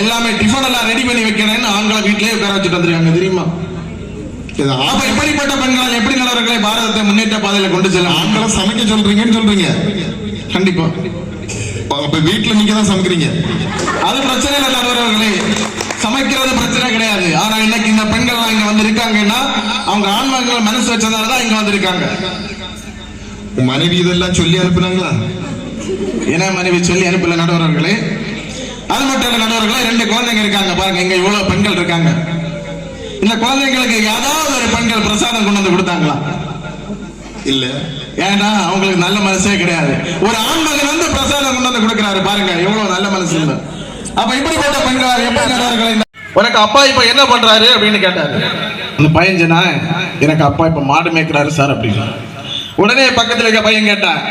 எல்லாமே டிஃபன் எல்லாம் ரெடி பண்ணி வைக்கிறேன்னு ஆண்களை வீட்டிலேயே உட்கார வச்சுட்டு வந்துருக்காங்க, தெரியுமா? அப்ப இப்படிப்பட்ட பெண்கள் எப்படி நடுவர்களை பாரதத்தை முன்னேற்ற பாதையில கொண்டு செல்ல? ஆண்களை சமைக்க சொல்றீங்கன்னு சொல்றீங்க. கண்டிப்பா. அப்ப வீட்டுல நீங்க தான் சமைக்கிறீங்க. அது பிரச்சனை இல்லை நடுவர்களே, சமைக்கிறது பிரச்சனை கிடையாது. ஆனா இன்னைக்கு இந்த பெண்கள் இங்க வந்து இருக்காங்கன்னா அவங்க ஆண்மகன்கள் மனசு வச்சதாலதான் இங்க வந்து இருக்காங்க. மனைவி இதெல்லாம் சொல்லி அனுப்புனாங்களா? ஏன்னா மனைவி சொல்லி அனுப்பல நடுவர்களே. அது மட்டும் இல்ல நடுவர்களே, 2 குழந்தைங்க இருக்காங்க பாருங்க, இங்க இவ்வளவு பெண்கள் இருக்காங்க. இந்த குழந்தைங்களுக்கு ஏதாவது ஒரு பெண்கள் பிரசாதம் கொண்டு வந்து கொடுத்தாங்களா? இல்ல. ஏன்னா அவங்களுக்கு நல்ல மனசே கிடையாது. ஒரு ஆண்மகன் வந்து பிரசாதம் கொண்டு வந்து கொடுக்கிறாரு பாருங்க, எவ்வளவு நல்ல மனசு இல்ல. அப்ப இப்படிப்பட்ட பெண்கள் எப்படி நடுவர்களை, உனக்கு அப்பா இப்ப என்ன பண்றாரு அப்படின்னு கேட்டாரு. அந்த பையன் சொன்னா, எனக்கு அப்பா இப்ப மாடு மேய்க்கிறாரு சார் அப்படின்னு. உடனே பக்கத்துல இருக்க பையன் கேட்டான்,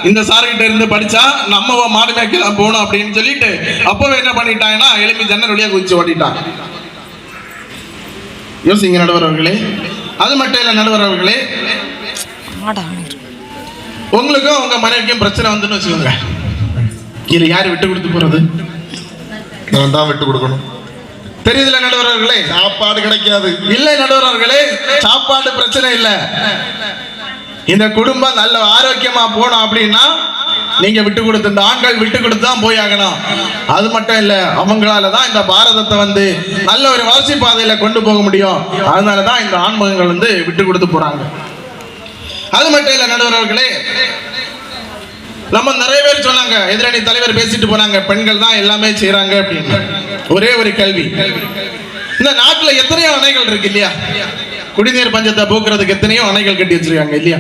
இந்த சார்கிட்ட இருந்து படிச்சா நம்ம மாடு மேய்க்கலாம் போகணும் அப்படின்னு சொல்லிட்டு அப்பவே என்ன பண்ணிட்டாங்கன்னா எழுப்பி ஜன்னல் வழியா குதிச்சு ஓட்டிட்டான். யோசிங்க நடுவர்களே. அது மட்டும் இல்ல நடுவர்களே, உங்களுக்கும் உங்க மனைவிக்கும் பிரச்சனை வந்துன்னு வச்சுக்கோங்க, இதுல யாரு விட்டு கொடுத்து போறது? நான் தான் விட்டு கொடுக்கணும். தெரியுதுல நடுவர்களே? சாப்பாடு கிடைக்காது. இல்லை நடுவர்களே, சாப்பாடு பிரச்சனை இல்ல. இந்த குடும்பம் நல்ல ஆரோக்கியமா போனோம் அப்படின்னா நீங்க விட்டு கொடுத்து, இந்த ஆண்கள் விட்டு கொடுத்து தான் போய் ஆகணும். அது மட்டும் இல்ல, அவங்களாலதான் இந்த பாரதத்தை வந்து நல்ல ஒரு வளர்ச்சி பாதையில கொண்டு போக முடியும். அதனாலதான் இந்த ஆண்மகன்கள் வந்து விட்டு கொடுத்து போறாங்க. அது மட்டும் இல்ல நடுவர் அவர்களே, நம்ம நிறைய பேர் சொன்னாங்க, எதிரணி தலைவர் பேசிட்டு போனாங்க, பெண்கள் தான் எல்லாமே செய்யறாங்க அப்படின்னு. ஒரே ஒரு கேள்வி, இந்த நாட்டுல எத்தனையோ அணைகள் இருக்கு இல்லையா? குடிநீர் பஞ்சத்தை போக்குறதுக்கு எத்தனையோ அணைகள் கட்டி வச்சிருக்காங்க இல்லையா?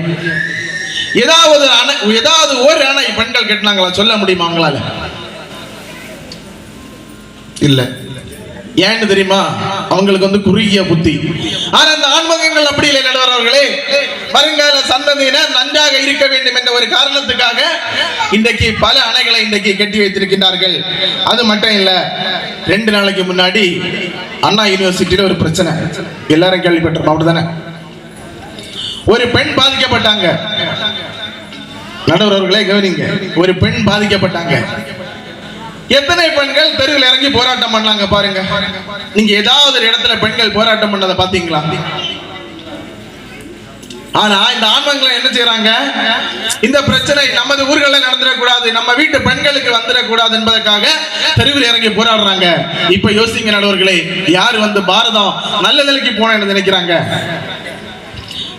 ஏதாவது ஒரு அணை பெண்கள் கட்டினாங்களா? சொல்ல முடியுமா அவங்களால? இல்ல. ஏன்னு தெரியுமா? அவங்களுக்கு குறுகிய புத்தி. ஆனா அந்த ஆண்மகங்கள் அப்படி இல்லை நடுவர் அவர்களே. வருங்கால சந்ததியினர் நன்றாக இருக்க வேண்டும் என்ற ஒரு காரணத்துக்காக இன்றைக்கு பல அணைகளை இன்றைக்கு கட்டி வைத்திருக்கின்றார்கள். அது மட்டும் இல்ல, 2 நாளைக்கு முன்னாடி அண்ணா யூனிவர்சிட்டியில ஒரு பிரச்சனை, எல்லாரும் கேள்விப்பட்டிருக்கோம் அப்படிதானே? ஒரு பெண் பாதிக்கப்பட்டாங்க. நடுவர் அவர்களே கவனிங்க, ஒரு பெண் பாதிக்கப்பட்டாங்க. எத்தனை பெண்கள் தெருவில் இறங்கி போராட்டம் பண்ணாங்க பாருங்க. நீங்க ஏதாவது ஒரு இடத்துல பெண்கள் போராட்டம் பண்ணதை பாத்தீங்களா? ஆனா இந்த ஆண்மங்கள் என்ன செய்யறாங்க? இந்த பிரச்சனை நமது ஊர்களில் நடந்துடக்கூடாது, நம்ம வீட்டு பெண்களுக்கு வந்துடக்கூடாது என்பதற்காக தெருவில் இறங்கி போராடுறாங்க. இப்ப யோசிங்க நடுவர்களே, யார் பாரதம் நல்ல நிலைக்கு போன நினைக்கிறாங்க?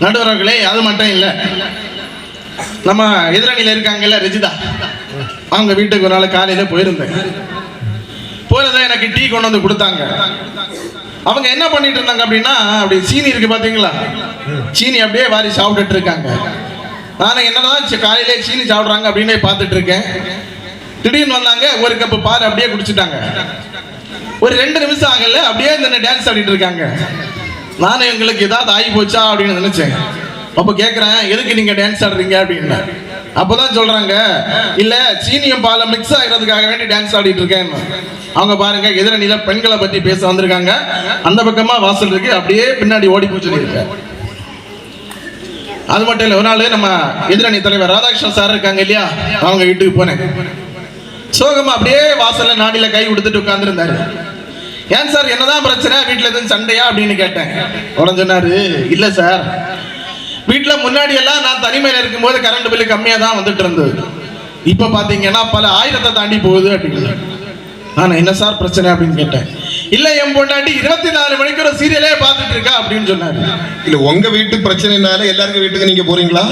நடுவர்களே அது மட்டும் இல்ல, நம்ம எதிரணியில இருக்காங்கல்ல ரஜிதா, அவங்க வீட்டுக்கு ஒரு நாள் காலையில போயிருந்தேன். போனதான் எனக்கு டீ கொண்டு வந்து கொடுத்தாங்க. அவங்க என்ன பண்ணிட்டு இருந்தாங்க அப்படின்னா, அப்படி சீனி இருக்கு பாத்தீங்களா, சீனி அப்படியே வாரி சாப்பிட்டுட்டு இருக்காங்க. நானும் என்னதான் காலையிலே சீனி சாப்பிடுறாங்க அப்படின்னு பார்த்துட்டு இருக்கேன். திடீர்னு வந்தாங்க, ஒரு கப்பு பால் அப்படியே குடிச்சிட்டாங்க. ஒரு 2 நிமிஷம் ஆகல, அப்படியே இந்த டான்ஸ் ஆடிட்டு இருக்காங்க. நானும் எங்களுக்கு ஏதாவது ஆகி போச்சா அப்படின்னு நினைச்சேன். அப்ப கேட்கிறேன், எதுக்கு நீங்க டான்ஸ் ஆடுறீங்க அப்படின்னு. அப்பதான் சொல்றாங்க, இல்ல சீனியும் பாலும் மிக்ஸ் ஆகிறதுக்காக வேண்டி டான்ஸ் ஆடிட்டு இருக்கேன். அவங்க பாருங்க, எதிரணியில பெண்களை பற்றி பேச வந்திருக்காங்க. அந்த பக்கமா வாசல் இருக்கு, அப்படியே பின்னாடி ஓடி போய் சொல்லியிருக்க. அது மட்டும் இல்ல, ஒரு நாள் நம்ம எதிரணி தலைவர் ராதாகிருஷ்ணன் சார் இருக்காங்க இல்லையா, அவங்க வீட்டுக்கு போனேன். சோகமா அப்படியே வாசல்ல நாடியில கை கொடுத்துட்டு உட்கார்ந்து இருந்தாரு. ஏன் சார், என்னதான் பிரச்சனை, வீட்டுல எதுவும் சண்டையா அப்படின்னு கேட்டேன். உடனே சொன்னாரு, இல்ல சார், வீட்டுல முன்னாடி எல்லாம் நான் தனிமையில இருக்கும்போது கரண்ட் பில்லு கம்மியா தான் வந்துட்டு இருந்தது. இப்ப பாத்தீங்கன்னா பல 1000 தாண்டி போகுது அப்படின்னு. நான் என்ன சார் பிரச்சனை அப்படின்னு கேட்டேன். இல்ல என் பொண்டாட்டி 24 மணிக்கு ஒரு சீரியலே பார்த்துட்டு இருக்கா அப்படின்னு சொன்னாரு. இல்ல உங்க வீட்டு பிரச்சனைனால எல்லாருக்கும் வீட்டுக்கு நீங்க போறீங்களா?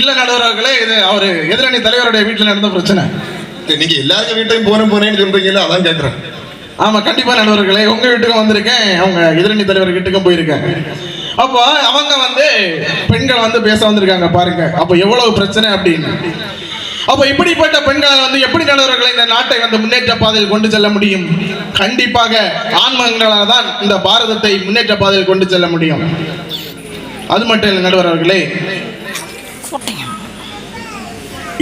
இல்ல நடுவர்களே, இது அவரு எதிரணி தலைவருடைய வீட்டுல நடந்த பிரச்சனை. நீங்க எல்லாருக்கும் வீட்டையும் போறேன்னு சொல்றீங்களா, அதான் கேட்கறேன். ஆமா கண்டிப்பா நடுவர்களே, உங்க வீட்டுக்கும் வந்திருக்கேன், அவங்க எதிரணி தலைவர் வீட்டுக்கும் போயிருக்கேன். அப்போ அவங்க பெண்கள் பேச வந்திருக்காங்க பாருங்க. அப்ப எவ்வளவு பிரச்சனை அப்படின்னு. அப்ப இப்படிப்பட்ட பெண்கள் எப்படி நடுவர்களை இந்த நாட்டை முன்னேற்ற பாதையில் கொண்டு செல்ல முடியும்? கண்டிப்பாக ஆண்மங்களால் தான் இந்த பாரதத்தை முன்னேற்ற பாதையில் கொண்டு செல்ல முடியும். அது மட்டும் இல்லை நடுவர்களே,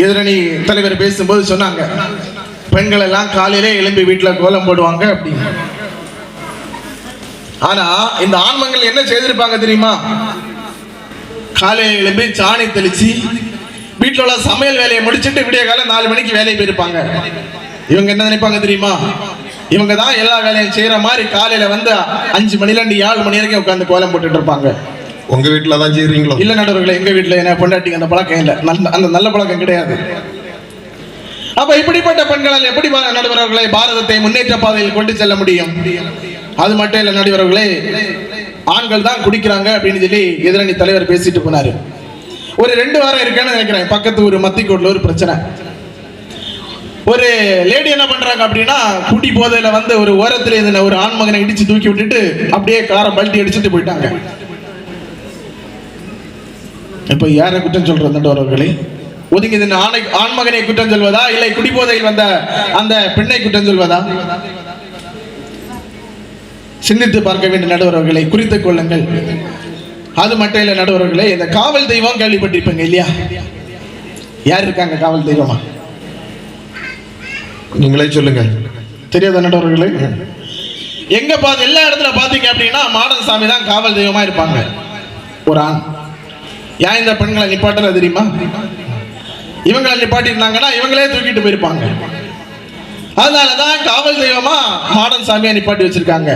எதிரணி தலைவர் பேசும்போது சொன்னாங்க, பெண்கள் எல்லாம் காலையிலே எழும்பி வீட்டுல கோலம் போடுவாங்க அப்படின்னு. ஆனா இந்த ஆண்மங்கள் என்ன செய்திருப்பாங்க தெரியுமா? காலையில எழும்பி சாணி தெளிச்சு வீட்டுல உள்ள சமையல் வேலையை முடிச்சுட்டு விடிய காலம் 4 மணிக்கு வேலையை போயிருப்பாங்க. இவங்க என்ன நினைப்பாங்க தெரியுமா? இவங்க தான் எல்லா வேலையும் செய்யற மாதிரி காலையில 5 மணில இருந்து 7 மணி வரைக்கும் உட்கார்ந்து கோலம் போட்டுட்டு இருப்பாங்க. உங்க வீட்டுல தான் செய்றீங்களோ? இல்ல நடுவர்களே, எங்க வீட்டுல என்ன பொண்டாட்டிக்கு அந்த பழக்கம் இல்ல, அந்த நல்ல பழக்கம் கிடையாது. அப்ப இப்படிப்பட்ட பெண்களால் எப்படி நடுவர்களை பாரதத்தை முன்னேற்ற பாதையில் கொண்டு செல்ல முடியும்? அது மட்டும் இல்ல நடுவர்களே, ஆண்கள் தான் குடிக்கிறாங்க அப்படின்னு சொல்லி எதிரணி தலைவர் பேசிட்டு போனாரு. ஒரு 2 வாரம் இருக்கேன்னு நினைக்கிறேன், பக்கத்து ஒரு மத்திக்கோட்ல ஒரு பிரச்சனை. ஒரு லேடி என்ன பண்றாங்க அப்படின்னா, குடி போதையில ஒரு ஓரத்துல இருந்த ஒரு ஆண்மகனை இடிச்சு தூக்கி விட்டுட்டு அப்படியே காரை பல்ட்டி அடிச்சுட்டு போயிட்டாங்க. இப்ப யாரை குற்றம் சொல்றது நடுவர்களே? ஒதுங்கி ஆண்மகனை குற்றம் சொல்வதா, இல்லை குடிபோதையில் வந்த அந்த பெண்ணை குற்றம் சொல்வதா? சிந்தித்து பார்க்க வேண்டிய நடுவர்களை குறித்துக் கொள்ளுங்கள். அது மட்டும் இல்ல நடுவர்களே, இந்த காவல் தெய்வம் கேள்விப்பட்டிருப்பீங்க இல்லையா? யார் இருக்காங்க காவல் தெய்வமா? நீங்களே சொல்லுங்க. தெரியாத நடுவர்களே? எங்க எல்லா இடத்துல பாத்தீங்க அப்படின்னா மாடன் சாமி தான் காவல் தெய்வமா இருப்பாங்க. ஒரு ஆண். ஏன் இந்த பெண்களை நிப்பாட்டல தெரியுமா? இவங்களை நிப்பாட்டி இருந்தாங்கன்னா இவங்களே தூக்கிட்டு போயிருப்பாங்க. அதனாலதான் காவல் தெய்வமா மாடன் சாமியா நிப்பாட்டி வச்சிருக்காங்க.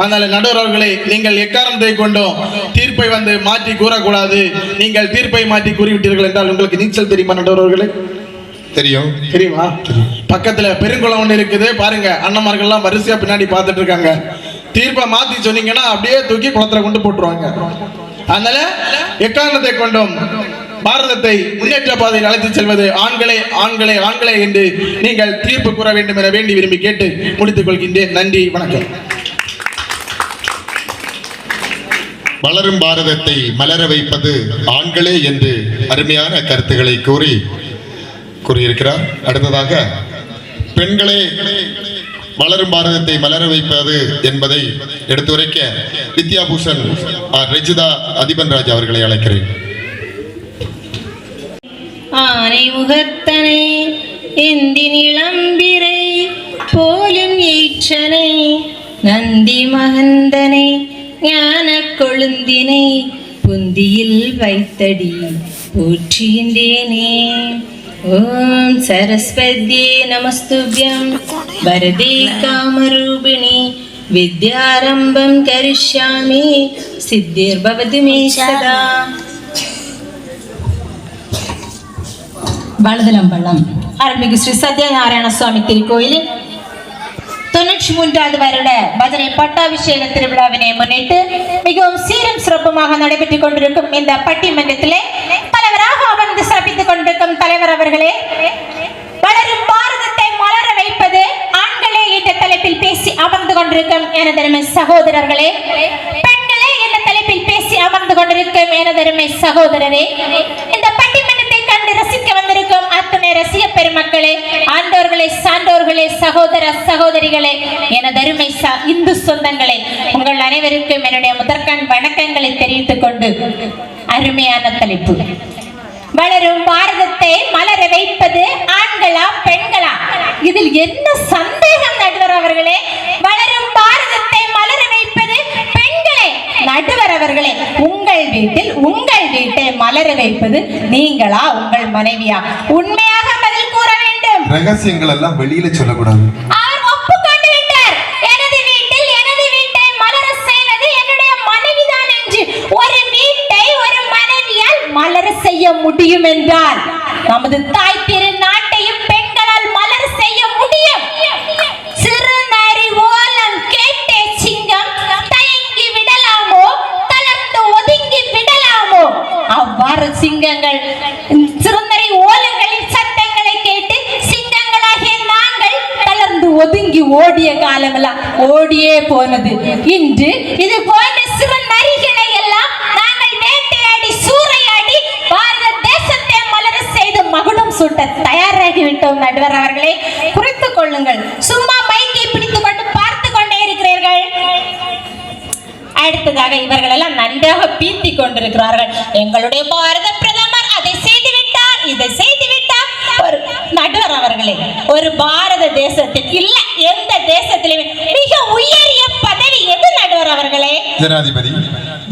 அதனால நடுவர்களை, நீங்கள் எக்காரணத்தை கொண்டும் தீர்ப்பை மாற்றி கூறக்கூடாது. நீங்கள் தீர்ப்பை மாற்றி கூறிவிட்டீர்கள் என்றால் உங்களுக்கு நீச்சல் தெரியுமா நடுவர்களே? தெரியும். தெரியுமா? பக்கத்துல பெருங்குளம் ஒன்று இருக்குது பாருங்க, அண்ணன்மார்கள் எல்லாம் வரிசையா பின்னாடி பார்த்துட்டு இருக்காங்க. தீர்ப்பை மாத்தி சொன்னீங்கன்னா அப்படியே தூக்கி குளத்துல கொண்டு போட்டுருவாங்க. அதனால எக்காரணத்தை கொண்டும் பாரதத்தை முன்னேற்ற பாதையில் அழைத்து செல்வது ஆண்களே ஆண்களே ஆண்களே என்று நீங்கள் தீர்ப்பு கூற வேண்டும் என வேண்டி விரும்பி கேட்டு முடித்துக் கொள்கின்றேன். நன்றி, வணக்கம். வளரும் பாரதத்தை மலர வைப்பது ஆண்களே என்று அருமையான கருத்துக்களை கூறியிருக்கிறார். அடுத்ததாக பெண்களே வளரும் பாரதத்தை மலர வைப்பது என்பதை எடுத்துரைக்க வித்யாபூஷன் ரெஜிதா அதிபன்ராஜ் அவர்களை அழைக்கிறேன். ஆனை முகத்தனை எந்தின் இளம்பிரை போலும் ஈற்றனை நந்தி மகந்தனை ஞான கொழுந்தினை புந்தியில் வைத்தடி போற்றுகின்றேனே. ஓம் சரஸ்வதியே நமஸ்துப்யம் வரதே காமரூபிணி வித்யாரம்பம் கரிஷ்யாமி சித்திர்பவது மே சதா. வலதலம்பள்ளம் அருள்மிகு ஸ்ரீ சத்யநாராயண சுவாமி திருக்கோயிலில் 93வது வருட பஜனை பட்டாபிஷேக திருவிழாவினை முன்னிட்டு மிகவும் சீரும் சிறப்புமாக நடைபெற்றுக் கொண்டிருக்கும் இந்த பட்டிமன்றத்திலே தலைவராக அமர்ந்து சிறப்பித்துக் கொண்டிருக்கும் தலைவர் அவர்களே, வளரும் பாரதத்தை மலர வைப்பது ஆண்களே என்ற தலைப்பில் பேசி அமர்ந்து கொண்டிருக்கும் எனதருமை சகோதரர்களே, பெண்களே என்ற தலைப்பில் பேசி அமர்ந்து கொண்டிருக்கும் எனதருமை சகோதரரே, இந்த பட்டிமன்றத்தை கண்டு ரசிக்க வந்திருக்கும் அத்துணை ரசிக பெருமக்களே, ஆண்டோர்களே, சான்றோர்களே, சகோதர சகோதரிகளே, எனதருமை இந்து சொந்தங்களே, உங்கள் அனைவருக்கும் என்னுடைய முதற்கண் வணக்கங்களை தெரிவித்துக் கொண்டு அருமையான தலைப்பு வளரும் பாரதத்தை மலர வைப்பது ஆண்களா பெண்களா? இதில் என்ன சந்தேகம் நடுவர் அவர்களே? வளரும் பாரதத்தை மலர வைப்பது பெண்களே. நடுவர் அவர்களே, உங்கள் வீட்டை மலர வைப்பது நீங்களா உங்கள் மனைவியா? உண்மையாக பதில் கூற வேண்டும். ரகசியங்கள் எல்லாம் வெளியில சொல்லக்கூடாது. அவர் ஒப்புக்கொண்டு விட்டார். எனது வீட்டை மலர செய்வது என்னுடைய மனைவிதான் என்று. ஒரு வீட்டை ஒரு மனைவியால் மலர செய்ய முடியும் என்றால் நமது தாய் திரு நாட்டையும் பெண்களால் மலர செய்ய முடியும். சிறு நரி ஓலம் கேட்டே சிங்கம் தயங்கி விடலாமோ, தளர்ந்து ஒதுங்கி விடலாமோ? அவ்வாறு சிங்கங்கள் சிறுநரி ஓலங்களின் சத்தங்களை கேட்டு சிங்கங்களாகிய நாங்கள் தளர்ந்து ஒதுங்கி ஓடிய காலமெல்லாம் ஓடியே போனது. இன்று இது போன்ற சிறு நரிகளை எல்லாம் நாங்கள் வேட்டையாடி சூறையாடி பாரத தேசத்தை மலர செய்து மகுடம் சூட்ட தயாராகிவிட்டோம். நடுவர் அவர்களே, குறித்துக் கொள்ளுங்கள். சும்மா மைக்கை பிடித்துக் கொண்டு பார்த்து கொண்டே இருக்கிறீர்கள். அடுத்ததாக இவர்கள் எல்லாம் நன்றாக பீத்திக் கொண்டிருக்கிறார்கள். எங்களுடைய பாரத பிரதமர் அதை செய்து விட்டார், இதை செய்து விட்டார். ஒரு நடுவர் அவர்களே, ஒரு பாரத தேசத்தில் இல்ல எந்த தேசத்திலுமே மிக உயரிய பதவி எது நடுவர் அவர்களே?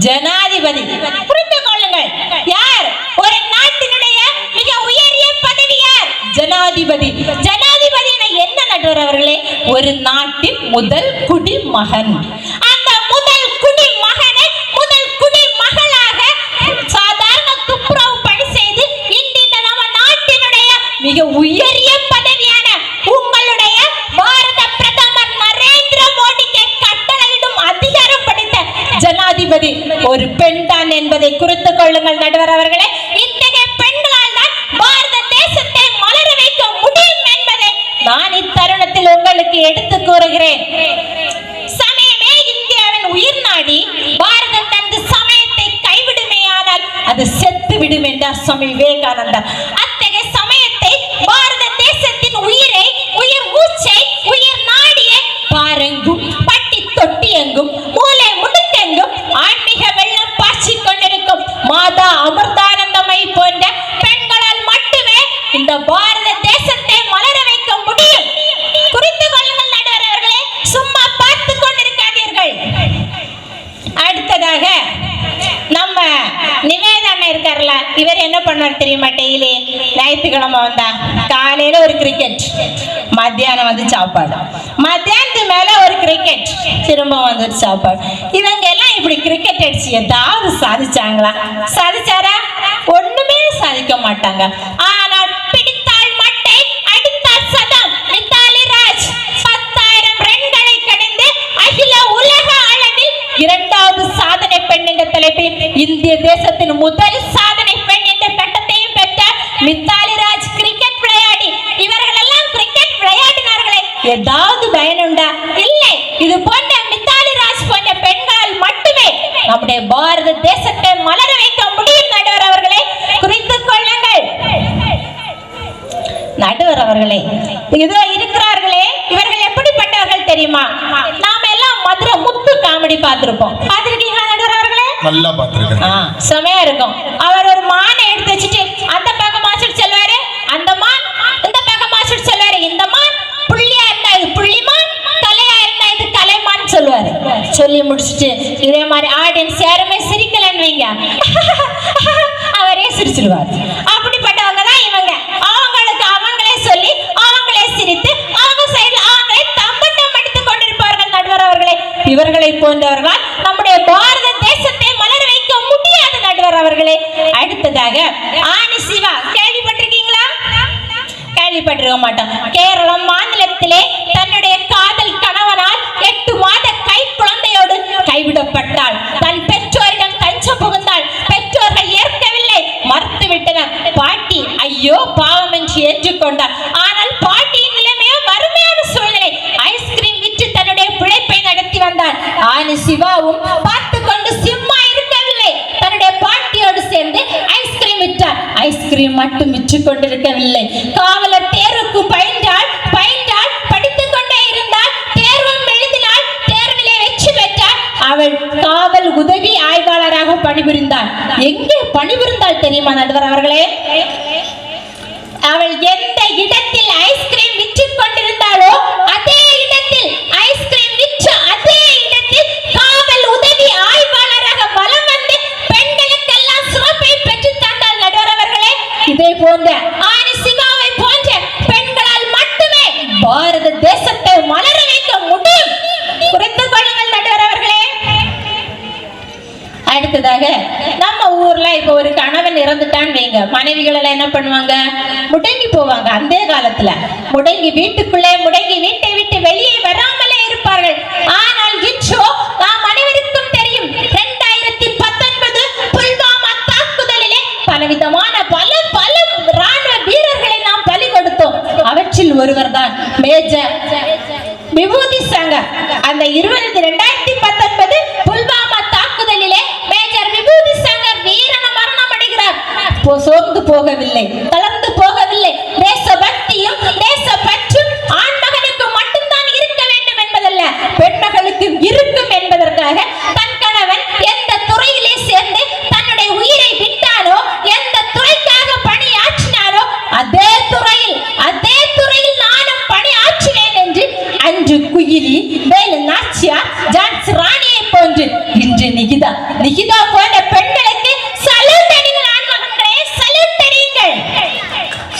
ஜனாதிபதி. புரிந்து கொள்ளுங்கள். யார் ஒரு நாட்டினுடைய மிக உயரிய பதவி? யார்? ஜனாதிபதி. ஜனாதிபதி என்ன நடுவர் அவர்களே? ஒரு நாட்டின் முதல் குடிமகன். அந்த முதல் குடிமகனை முதல் குடிமகளாக சாதாரண துப்புரவு பணி செய்து இந்த நம்ம நாட்டினுடைய மிக உயரிய பதவியான உங்களுடைய பாரத பிரதமர் நரேந்திர மோடிக்கு கட்டளையிடும் அதிகாரம் படைத்த ஜனாதிபதி ஒரு பெண் தான் என்பதை குறித்துக் கொள்ளுங்கள். நடுவர் அவர்களே, இத்தகைய பெண்களால் தான் பாரத தேசத்தை மலர வைக்க முடியும் என்பதை நான் இத்தருணத்தில் உங்களுக்கு எடுத்து கூறுகிறேன். சமயமே இந்தியாவின் உயிர் நாடி. பாரதம் தனது சமயத்தை கைவிடுமேயானால் அது செத்து விடும் என்றார் சுவாமி விவேகானந்தர். அத்தகைய சமயத்தை பாரத தேசத்தின் உயிரை, உயிர் மூச்சை, உயிர் நாடியை பாரெங்கும் பட்டி தொட்டி எங்கும் மூலை முடுக்கெங்கும் ஆன்மீக வெள்ளம் பாய்ச்சிக் கொண்டிருக்கும் மாதா அமிர்தானந்தமை போன்ற பெண்களால் மட்டுமே இந்த பாரத தேசத்தை மலர வைக்க முடியும். குறித்து கொள்ளுங்கள் நடுவர் அவர்களே, சும்மா பார்த்து கொண்டிருக்காதீர்கள். அடுத்ததாக நம்ம நிவேதனை இருக்கார்ல, இவர் என்ன பண்ணுவார் தெரியுமா? டெய்லி ஞாயிற்றுக்கிழமை வந்தா காலையில ஒரு கிரிக்கெட், மத்தியானம் வந்து சாப்பாடு, மத்தியானத்துக்கு மேல ஒரு கிரிக்கெட், திரும்ப வந்து ஒரு சாப்பாடு. இவங்க எல்லாம் இப்படி கிரிக்கெட் அடிச்சு ஏதாவது சாதிச்சாங்களா? சாதிச்சாரா? ஒண்ணுமே சாதிக்க மாட்டாங்க. ஆனால் பிடித்தால் மட்டை, அடித்தால் சதம். மித்தாலி ராஜ் 10,000 ரன்களை கடந்து அகில உலக அளவில் 2வது சாதனை பெண் என்ற தலைப்பில் இந்திய தேசத்தின் முதல் சாதனை பெண் என்ற பட்டத்தை மித்தாலி ராஜ் கிரிக்கெட் விளையாடி இவர்கள் எல்லாம் கிரிக்கெட் விளையாடினார்களே, ஏதாவது பயனுண்டா? இல்லை. இது போன்ற மித்தாலி ராஜ் போன்ற பெண்களால் மட்டுமே நம்முடைய பாரத தேசத்தை மலர வைக்க முடியும். நடுவர் அவர்களே, குறித்துக் கொள்ளுங்கள். நடுவர் அவர்களே, இதோ இருக்கிறார்களே, இவர்கள் எப்படிப்பட்டவர்கள் தெரியுமா? நாம எல்லாம் மதுரை முத்து காமெடி பார்த்திருப்போம். பார்த்திருக்கீங்களா நடுவர் அவர்களே? நல்லா பார்த்திருக்கேன். செமையா இருக்கும். அவர் ஒரு மானை எடுத்து வச்சுட்டு அந்த பக்கம் மாஸ்டர் செல்வாரு, அந்த மான் இந்த பக்கம் மாஸ்டர் செல்வாரு. இந்த மான் புள்ளியா இருந்தா இது புள்ளிமான், தலையா இருந்தா இது கலைமான் சொல்லுவாரு. சொல்லி முடிச்சுட்டு இதே மாதிரி ஆடியன்ஸ் யாருமே சிரிக்கலன்னு வைங்க, அவரே சிரிச்சிருவார். அப்படிப்பட்டவங்க தான் இவங்க. அவங்களுக்கு அவங்களே சொல்லி அவங்களே சிரித்து அவங்க சைடுல அவங்களே தம்பட்டம் அடித்துக் கொண்டிருப்பார்கள். நடுவர் அவர்களே, இவர்களை போன்றவர்கள் நம்முடைய பாரத தேசத்தை மலர வைக்க முடியாது. நடுவர் அவர்களே, அடுத்ததாக ஆனி சிவா கேள்விப்பட்டிருக்கீங்களா? கேள்விப்பட்டிருக்க மாட்டோம். கேரளம் மாநிலத்திலே தன்னுடைய காதல் கணவனால் 8 மாத கை குழந்தையோடு கைவிடப்பட்டாள். தன் பெற்றோரிடம் தஞ்சம் புகுந்தாள். பெற்றோர்கள் ஏற்கவில்லை, மறுத்து விட்டனர். பாட்டி ஐயோ பாவம் என்று ஏற்றுக்கொண்டார். ஆனால் பாட்டியின் நிலைமையோ வறுமையான சூழ்நிலை. ஐஸ்கிரீம் விற்று தன்னுடைய பிழைப்பை நடத்தி வந்தார். ஆனி சிவாவும் பார்த்து கொண்டு சும்மா இருக்கவில்லை. தன்னுடைய பாட்டியோடு சேர்ந்து ஐஸ்கிரீம் விற்றார். ஐஸ்கிரீம் மட்டும் விற்று கொண்டிருக்கவில்லை. காவலர் தேர்வுக்கு பயின்றாள். படித்துக் கொண்டே இருந்தால் தேர்வும் எழுதினாள். தேர்விலே வெற்றி பெற்றார். அவள் காவல் உதவி ஆய்வாளராக பணிபுரிந்தாள். எங்கே பணிபுரிந்தாள் தெரியுமா நடுவர் அவர்களே? அவள் எந்த இடத்தில் ஐஸ்கிரீம் விற்று கொண்டிருந்தாளோ அதே இடத்தில் ஐஸ்கிரீம் விற்ற அதே இடத்தில் காவல் உதவி ஆய்வாளராக வலம் வந்து பெண்களுக்கெல்லாம் சிறப்பை பெற்று தந்தாள். நடுவர் அவர்களே, இதே போன்ற ஆனி சிவாவை போன்ற பெண்களால் மட்டுமே பாரத தேசத்தை மலர வைக்க முடியும். குறித்துக் கொள்ளுங்கள் நடுவர் அவர்களே. அடுத்ததாக நம்ம ஊர்ல இப்ப ஒரு கணவன் இறந்துட்டான்னு வைங்க, மனைவிகள் எல்லாம் என்ன பண்ணுவாங்க? முடங்கி போவாங்க. அந்த காலத்துல முடங்கி வீட்டுக்குள்ளே முடங்கி வீட்டை விட்டு வெளியே வராமலே இருப்பார்கள். ஆனால் இன்றோ நாம் அனைவருக்கும் தெரியும், 2019 புல்வாமா தாக்குதலிலே பலவிதமான பல ராணுவ வீரர்களை நாம் பலி கொடுத்தோம். அவற்றில் ஒருவர் தான் மேஜர் விபூதி சங்கர். அந்த 2019 புல்வாமா தாக்குதலிலே மேஜர் விபூதி சங்கர் வீரன மரணம் அடைகிறார். சோர்ந்து போகவில்லை, தளர்ந்து போகவில்லை. தேசபக்தியும் தேசப்பற்றும் ஆண்மகனுக்கு மட்டும்தான் இருக்க வேண்டும் என்பதல்ல, பெண்மகளுக்கு இருக்கும் என்பதற்காக தன் கணவன் எந்த துறையிலே சேர்ந்து தன்னுடைய உயிரை விட்டானோ, எந்த துறைக்காக பணியாற்றினாரோ அதே துறையில் நானும் பணியாற்றினேன் என்று அன்று குயிலி, வேலு நாச்சியார், ஜான்சி ராணியை போன்று இன்று நிகிதா போன்ற பெண்களுக்கு சல்யூட் அடிங்கள். ஆண்மகன்களே, சல்யூட் அடிங்கள்.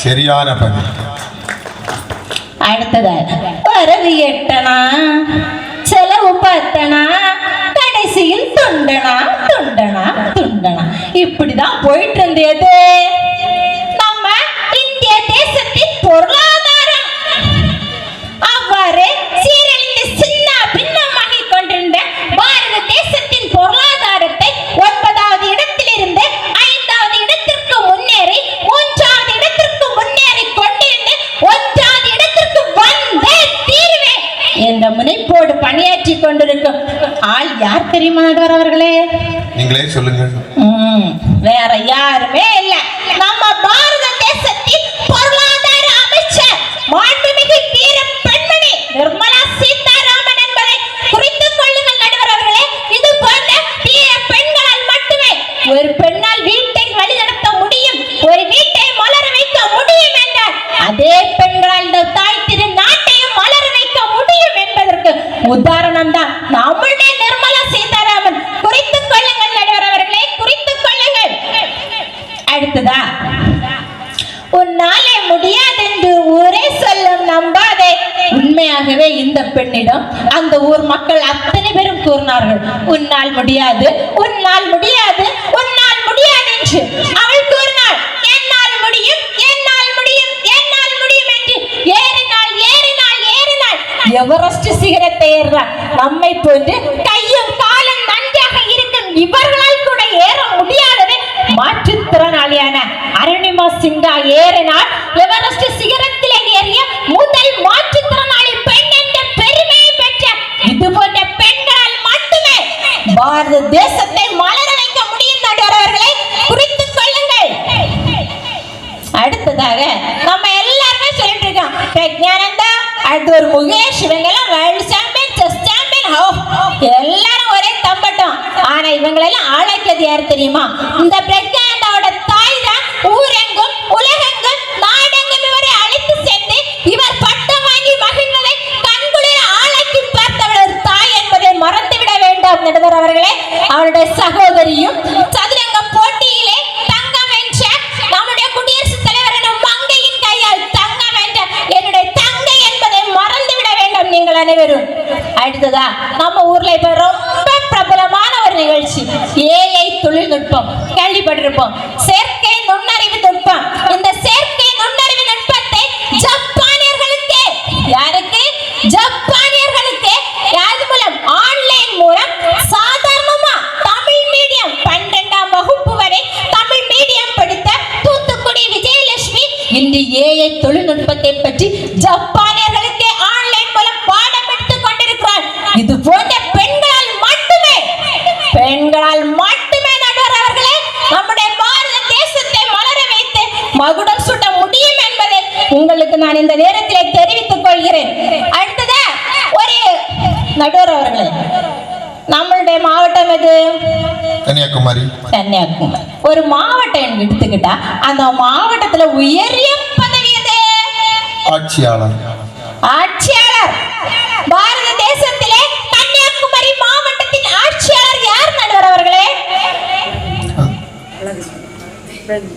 சரியான பதில். அடுத்ததாக வரவு எட்டனா, செலவு பார்த்தனா, கடைசியில் துண்டனா இப்படிதான் போயிட்டு இருந்தது நம்ம இந்திய தேசத்தின் பொருளாதாரம். அவ்வாறு சீரழிந்து சின்ன பின்னமாகி கொண்டிருந்த பாரத தேசத்தின் பொருளாதாரத்தை 9வது இடத்திலிருந்து 5வது இடத்திற்கு முன்னேறி 3வது இடத்திற்கு முன்னேறி கொண்டிருந்து 1வது இடத்திற்கு வந்தே தீர்வேன் என்ற முனைப்போடு பணியாற்றி கொண்டிருக்கும் ஆள் யார் தெரியுமா நடுவர் அவர்களே? நீங்களே சொல்லுங்க. வேற யாருமே இல்ல, நம்ம பாரத தேசத்தின் பொருளாதார அமைச்சர் மாண்புமிகு வீர பெண்மணி நிர்மலா சீதாராமன் என்பதை குறித்துக் கொள்ளுங்கள் நடுவர் அவர்களே. இது போன்ற வீர பெண்களால் மட்டுமே ஒரு பெண்ணால் வீட்டை வழிநடத்த முடியும், ஒரு வீட்டை மலர வைக்க முடியும் என்றால் அதே பெண்களால் இந்த தாய் திரு நாட்டையும் மலர வைக்க முடியும் என்பதற்கு உதாரணம் தான் நம்முடைய நிர்மலா சீதாராமன். குறித்துக் கொள்ளுங்கள் நடுவர் அவர்களே, குறித்துக் கொள்ளுங்கள். அடுத்ததா, உன்னாலே முடியாதென்று ஊரே சொல்லும் நம்பாதே. உண்மையாகவே இந்த பெண்ணிடம் அந்த ஊர் மக்கள் அத்தனை பேரும் கூறினார்கள், உன்னால் முடியாது, உன்னால் முடியாது, உன்னால் முடியாது என்று. அவள் கூறினாள், என்னால் முடியும், என்னால் முடியும், என்னால் முடியும் என்று. ஏறினாள். எவரெஸ்ட் சிகரத்தை ஏறுறாள். நம்மை போன்று கையும் காலும் நன்றாக இருக்கும் இவர்களால் கூட ஏற முடியாதது மாற்றுத் மாற்றுத்திறனாளியான அருணிமா சிங்கா ஏறினார். எவரெஸ்ட் சிகரத்திலே ஏறிய முதல் மாற்றுத்திறனாளி பெண் என்ற பெருமையை பெற்ற இது போன்ற பெண்களால் மட்டுமே பாரத தேசத்தை மலர வைக்க முடியும். நடுவர்களே, குறித்துக் கொள்ளுங்கள். அடுத்ததாக நம்ம எல்லாருமே சொல்லிட்டு இருக்கோம், பிரக்ஞானந்தா, அடுத்து ஒரு முகேஷ், இவங்க எல்லாம் வேர்ல்ட் சாம்பியன், செஸ் சாம்பியன், எல்லாரும் ஒரே தம்பட்டம். ஆனா இவங்களெல்லாம் ஆளாக்கியது யாரு தெரியுமா? இந்த பிரக்ஞானந்தாவோட தாய் தான் ஊரெங்கும் உலகெங்கும் நாடெங்கும் இவரை அழைத்து சென்று இவர் பட்டம் வாங்கி மகிழ்வதை கண்குளிர ஆளாக்கி பார்த்தவள் தாய் என்பதை மறந்துவிட வேண்டாம் நடுவர் அவர்களே. அவருடைய சகோதரியும் சதுரங்க போட்டியிலே தங்கம் வென்ற நம்முடைய குடியரசுத் தலைவர் எனும் மங்கையின் கையால் தங்கம் வென்ற என்னுடைய தங்கை என்பதை மறந்துவிட வேண்டும் நீங்கள் அனைவரும். அடுத்ததா நம்ம ஊர்ல இப்ப ரொம்ப பிரபலமான ஒரு நிகழ்ச்சி ஏஐ தொழில்நுட்பம், கேள்விப்பட்டிருப்போம். செயற்கை நுண்ணறிவு நுட்பம். இந்த செயற்கை நுண்ணறிவு நுட்பத்தை ஜப்பானியர்களுக்கு, யாருக்கு? ஜப்பானியர்களுக்கு யாரு மூலம்? ஆன்லைன் மூலம் சாதாரணமா தமிழ் மீடியம் 12ஆம் வகுப்பு வரை தமிழ் மீடியம் படித்த தூத்துக்குடி விஜயலட்சுமி இந்த ஏஐ தொழில்நுட்பத்தை பற்றி ஜப்பானியர்களுக்கு ஆன்லைன் மூலம் பாடம் எடுத்துக் கொண்டிருக்கிறார். இது போன்ற பெண்களால் மட்டுமே நடுவர் அவர்களே நம்முடைய பாரத தேசத்தை மலர வைத்து மகுடம் சூட்ட முடியும் என்பதை உங்களுக்கு நான் இந்த நேரத்தில் தெரிவித்துக் கொள்கிறேன். அடுத்ததா ஒரு நடுவர் அவர்களே, நம்மளுடைய மாவட்டம் எது? கன்னியாகுமரி. கன்னியாகுமரி ஒரு மாவட்டம் எடுத்துக்கிட்டா அந்த மாவட்டத்துல உயரிய பதவி எது? ஆட்சியாளர். ஆட்சியாளர். பாரத தேசத்திலே கன்னியாகுமரி மாவட்டத்தின் ஆட்சியாளர் யார் நடுவர் அவர்களே?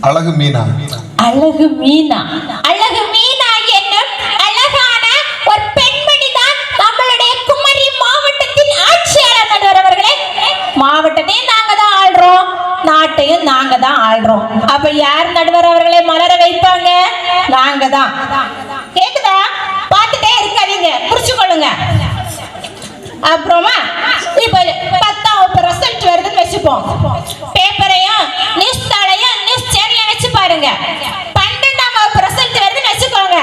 அழகு மீனா. அழகு மீனா. அழகு மீனா என்னும் அழகான ஒரு பெண்மணி தான் நம்மளுடைய குமரி மாவட்டத்தின் ஆட்சியாளர் நடுவர் அவர்களே. மாவட்டத்தையும் நாங்க தான் ஆள்றோம், நாட்டையும் நாங்க தான் ஆள்றோம். அப்ப யார் நடுவர் அவர்களை மலர வைப்பாங்க? நாங்க தான். கேக்குதா? பார்த்துட்டே இருக்காதீங்க, புரிச்சு கொள்ளுங்க. அப்புறமா இப்ப 10ஆம் வகுப்பு ரிசல்ட் வருதுன்னு வச்சுப்போம். பேப்பரையும் நியூஸ் தாளையும் நியூஸ் சேனல்ல வச்சு பாருங்க. 12ஆம் வகுப்பு ரிசல்ட் வருதுன்னு வச்சுக்கோங்க.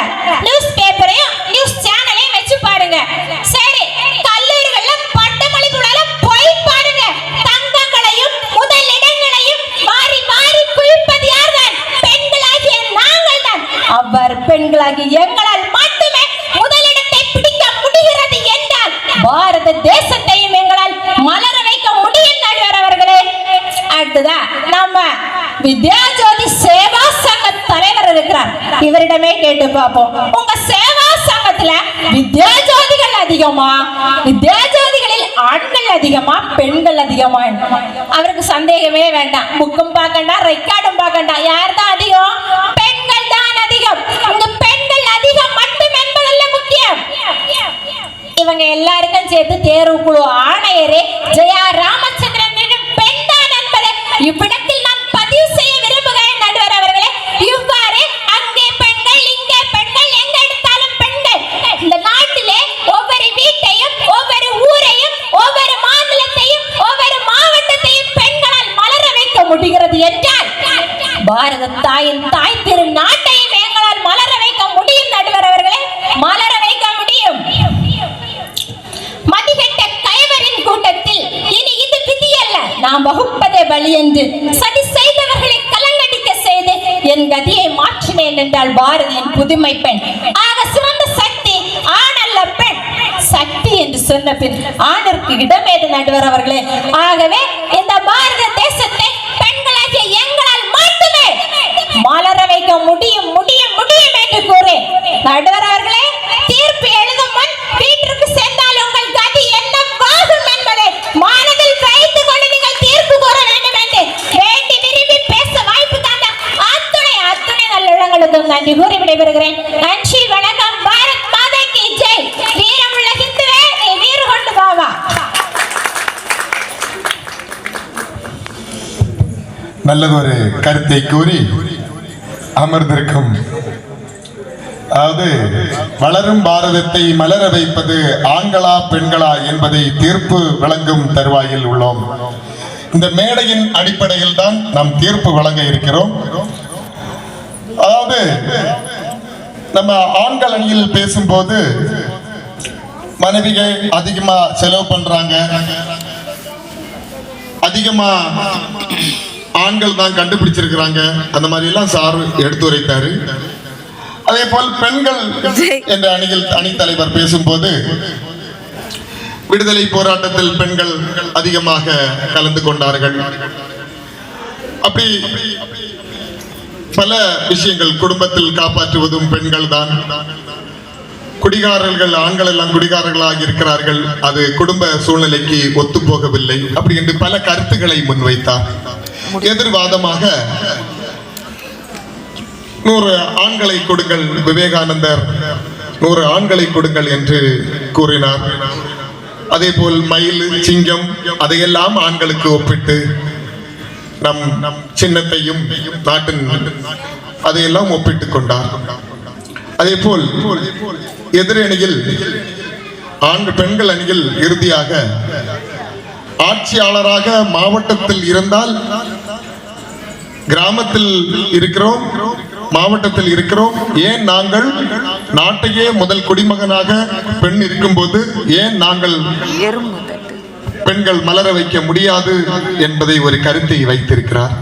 நியூஸ் பேப்பரையும் நியூஸ் சேனலையும் வச்சு பாருங்க. சரி, கல்லூரிகள்ல பட்டமளிப்புல போய் பாருங்க. தங்கங்களையும் முதல் இடங்களையும் மாறி மாறி குவிப்பது யார்தான்? பெண்களாகிய நாங்கள் தான். அவ்வாறு பெண்களாகிய எங்களால் மட்டுமே முதலிடத்தை பிடிக்க முடிகிறது என்றால் பாரத தேசத்தையும் எங்களால் மலர வைக்க முடியும் நடுவர் அவர்களே. அடுத்ததா நம்ம வித்யாஜோதி சேவா சங்க தலைவர் இருக்கிறார், இவரிடமே கேட்டு பார்ப்போம். உங்க சேவா சங்கத்துல வித்யாஜோதிகள் அதிகமா, வித்யாஜோதிகளில் ஆண்கள் அதிகமா, பெண்கள் அதிகமா? அவருக்கு சந்தேகமே வேண்டாம். புக்கும் பார்க்கண்டா, ரெக்கார்டும் பார்க்கண்டா. யார் தான் அதிகம்? பெண்கள் தான் அதிகம். இந்த பெண்கள் அதிகம் மட்டும் என்பதல்ல முக்கியம். இவங்க எல்லாருக்கும் சேர்த்து தேர்வுக்குழு ஆணையரே ஜெயா ராமச்சந்திரன் பெண் தான் என்பதை இவ்விடத்தில் நான் பதிவு செய்ய விரும்புகிறேன் நடுவர் அவர்களே. இவ்வாறு அங்கே பெண்கள், இங்கே பெண்கள், எங்க எடுத்தாலும் பெண்கள். இந்த நாட்டிலே ஒவ்வொரு வீட்டையும், ஒவ்வொரு ஊரையும், ஒவ்வொரு மாநிலத்தையும், ஒவ்வொரு மாவட்டத்தையும் பெண்களால் மலர வைக்க முடிகிறது என்றால் பாரத தாயின் தாய் திரு நாட்டையும் எங்களால் மலர வைக்க முடியும் நடுவர் அவர்களே. மலர வைக்க முடியும். மதிகெட்ட கைவரின் கூட்டத்தில் இனி இது விதி அல்ல, நாம் வகுப்பதே வழி என்று சதி செய்தவர்களை கலங்கடிக்க செய்து என் கதியை மாற்றினேன் என்றால் பாரதியின் புதுமை பெண். ஆக சிறந்த சக்தி ஆண் அல்ல பெண். சக்தி என்று சொன்ன பின் ஆணிற்கு இடமேது நடுவர் அவர்களே. ஆகவே இந்த பாரத தேசத்தை பெண்களாகிய எங்களால் மட்டுமே மலர வைக்க முடியும் முடியும் முடியும் என்று கூறி நடுவர் அவர்களே, தீர்ப்பு எழுதும் முன் வீட்டிற்கு சென்றால் உங்கள் கதி என்னவாகும் என்பதை மனதில் வைத்துக் கொண்டு நீங்கள் தீர்ப்பு கூற வேண்டும் என்று வேண்டி விரும்பி பேச வாய்ப்பு தந்த அத்துணை நல்லுள்ளங்களுக்கும் நன்றி கூறி விடைபெறுகிறேன். நன்றி, வணக்கம். பாரத் மாதா கி ஜெய். வீரமுள்ள ஹிந்துவே, நீ வீறு கொண்டு வாவா. நல்லதொரு கருத்தை கூறி அமர்ந்திருக்கும், அதாவது வளரும் பாரதத்தை மலர வைப்பது ஆண்களா பெண்களா என்பதை தீர்ப்பு வழங்கும் தருவாயில் உள்ளோம். இந்த மேடையின் அடிப்படையில் தான் நாம் தீர்ப்பு வழங்க இருக்கிறோம். அதாவது நம்ம ஆண்கள் அணியில் பேசும்போது மனைவிகள் அதிகமா செலவு பண்றாங்க, அதிகமா ஆண்கள் தான் கண்டுபிடிச்சிருக்கிறாங்க, அந்த மாதிரி எல்லாம் சார் எடுத்துரைத்தாரு. அதே போல் பெண்கள் என்ற அணி தலைவர் பேசும்போது விடுதலை போராட்டத்தில் பெண்கள் அதிகமாக கலந்து கொண்டார்கள். அப்படி பல விஷயங்கள், குடும்பத்தில் காப்பாற்றுவதும் பெண்கள் தான். குடிகாரர்கள், ஆண்கள் எல்லாம் குடிகாரர்களாக இருக்கிறார்கள், அது குடும்ப சூழ்நிலைக்கு ஒத்து போகவில்லை, அப்படி என்று பல கருத்துக்களை முன்வைத்தார். எதிர்வாதமாக 100 ஆண்களை கொடுங்கள், விவேகானந்தர் 100 ஆண்களை கொடுங்கள் என்று கூறினார். அதே போல் மயில், சிங்கம் அதையெல்லாம் ஆண்களுக்கு ஒப்பிட்டு நம் சின்னத்தையும் நாட்டின் அதையெல்லாம் ஒப்பிட்டுக் கொண்டார். அதே போல் எதிரணியில் பெண்கள் அணியில் இறுதியாக ஆட்சியாளராக மாவட்டத்தில் இருந்தால், கிராமத்தில் இருக்கிறோம், மாவட்டத்தில் இருக்கிறோம், ஏன் நாங்கள் நாட்டையே முதல் குடிமகனாக பெண் இருக்கும்போது ஏன் நாங்கள் பெண்கள் மலர வைக்க முடியாது என்பதை ஒரு கருத்தை வைத்திருக்கிறார்.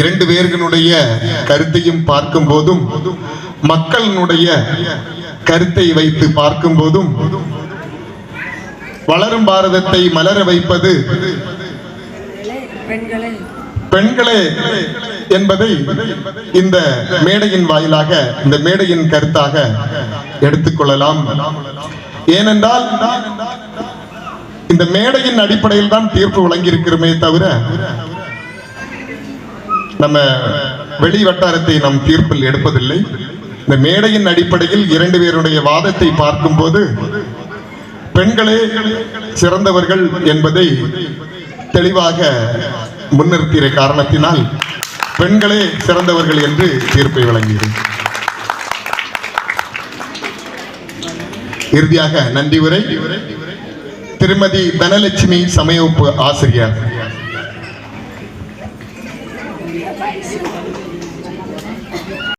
2 பேர்களுடைய கருத்தையும் பார்க்கும் போதும், மக்களினுடைய கருத்தை வைத்து பார்க்கும் போதும், வளரும் பாரதத்தை மலர வைப்பது பெண்களே என்பதை இந்த மேடையின் வாயிலாக, இந்த மேடையின் கருத்தாக எடுத்துக்கொள்ளலாம். ஏனென்றால் இந்த மேடையின் அடிப்படையில் தான் தீர்ப்பு வழங்கியிருக்கிறோமே தவிர, நம்ம வெளி வட்டாரத்தை நம் தீர்ப்பில் எடுப்பதில்லை. இந்த மேடையின் அடிப்படையில் 2 பேருடைய வாதத்தை பார்க்கும்போது பெண்களே சிறந்தவர்கள் என்பதை தெளிவாக முன்னிறுத்திய காரணத்தினால் பெண்களே சிறந்தவர்கள் என்று தீர்ப்பை வழங்கியது. இறுதியாக நன்றி உரை திருமதி தனலட்சுமி சமயப்பு ஆசிரியர்.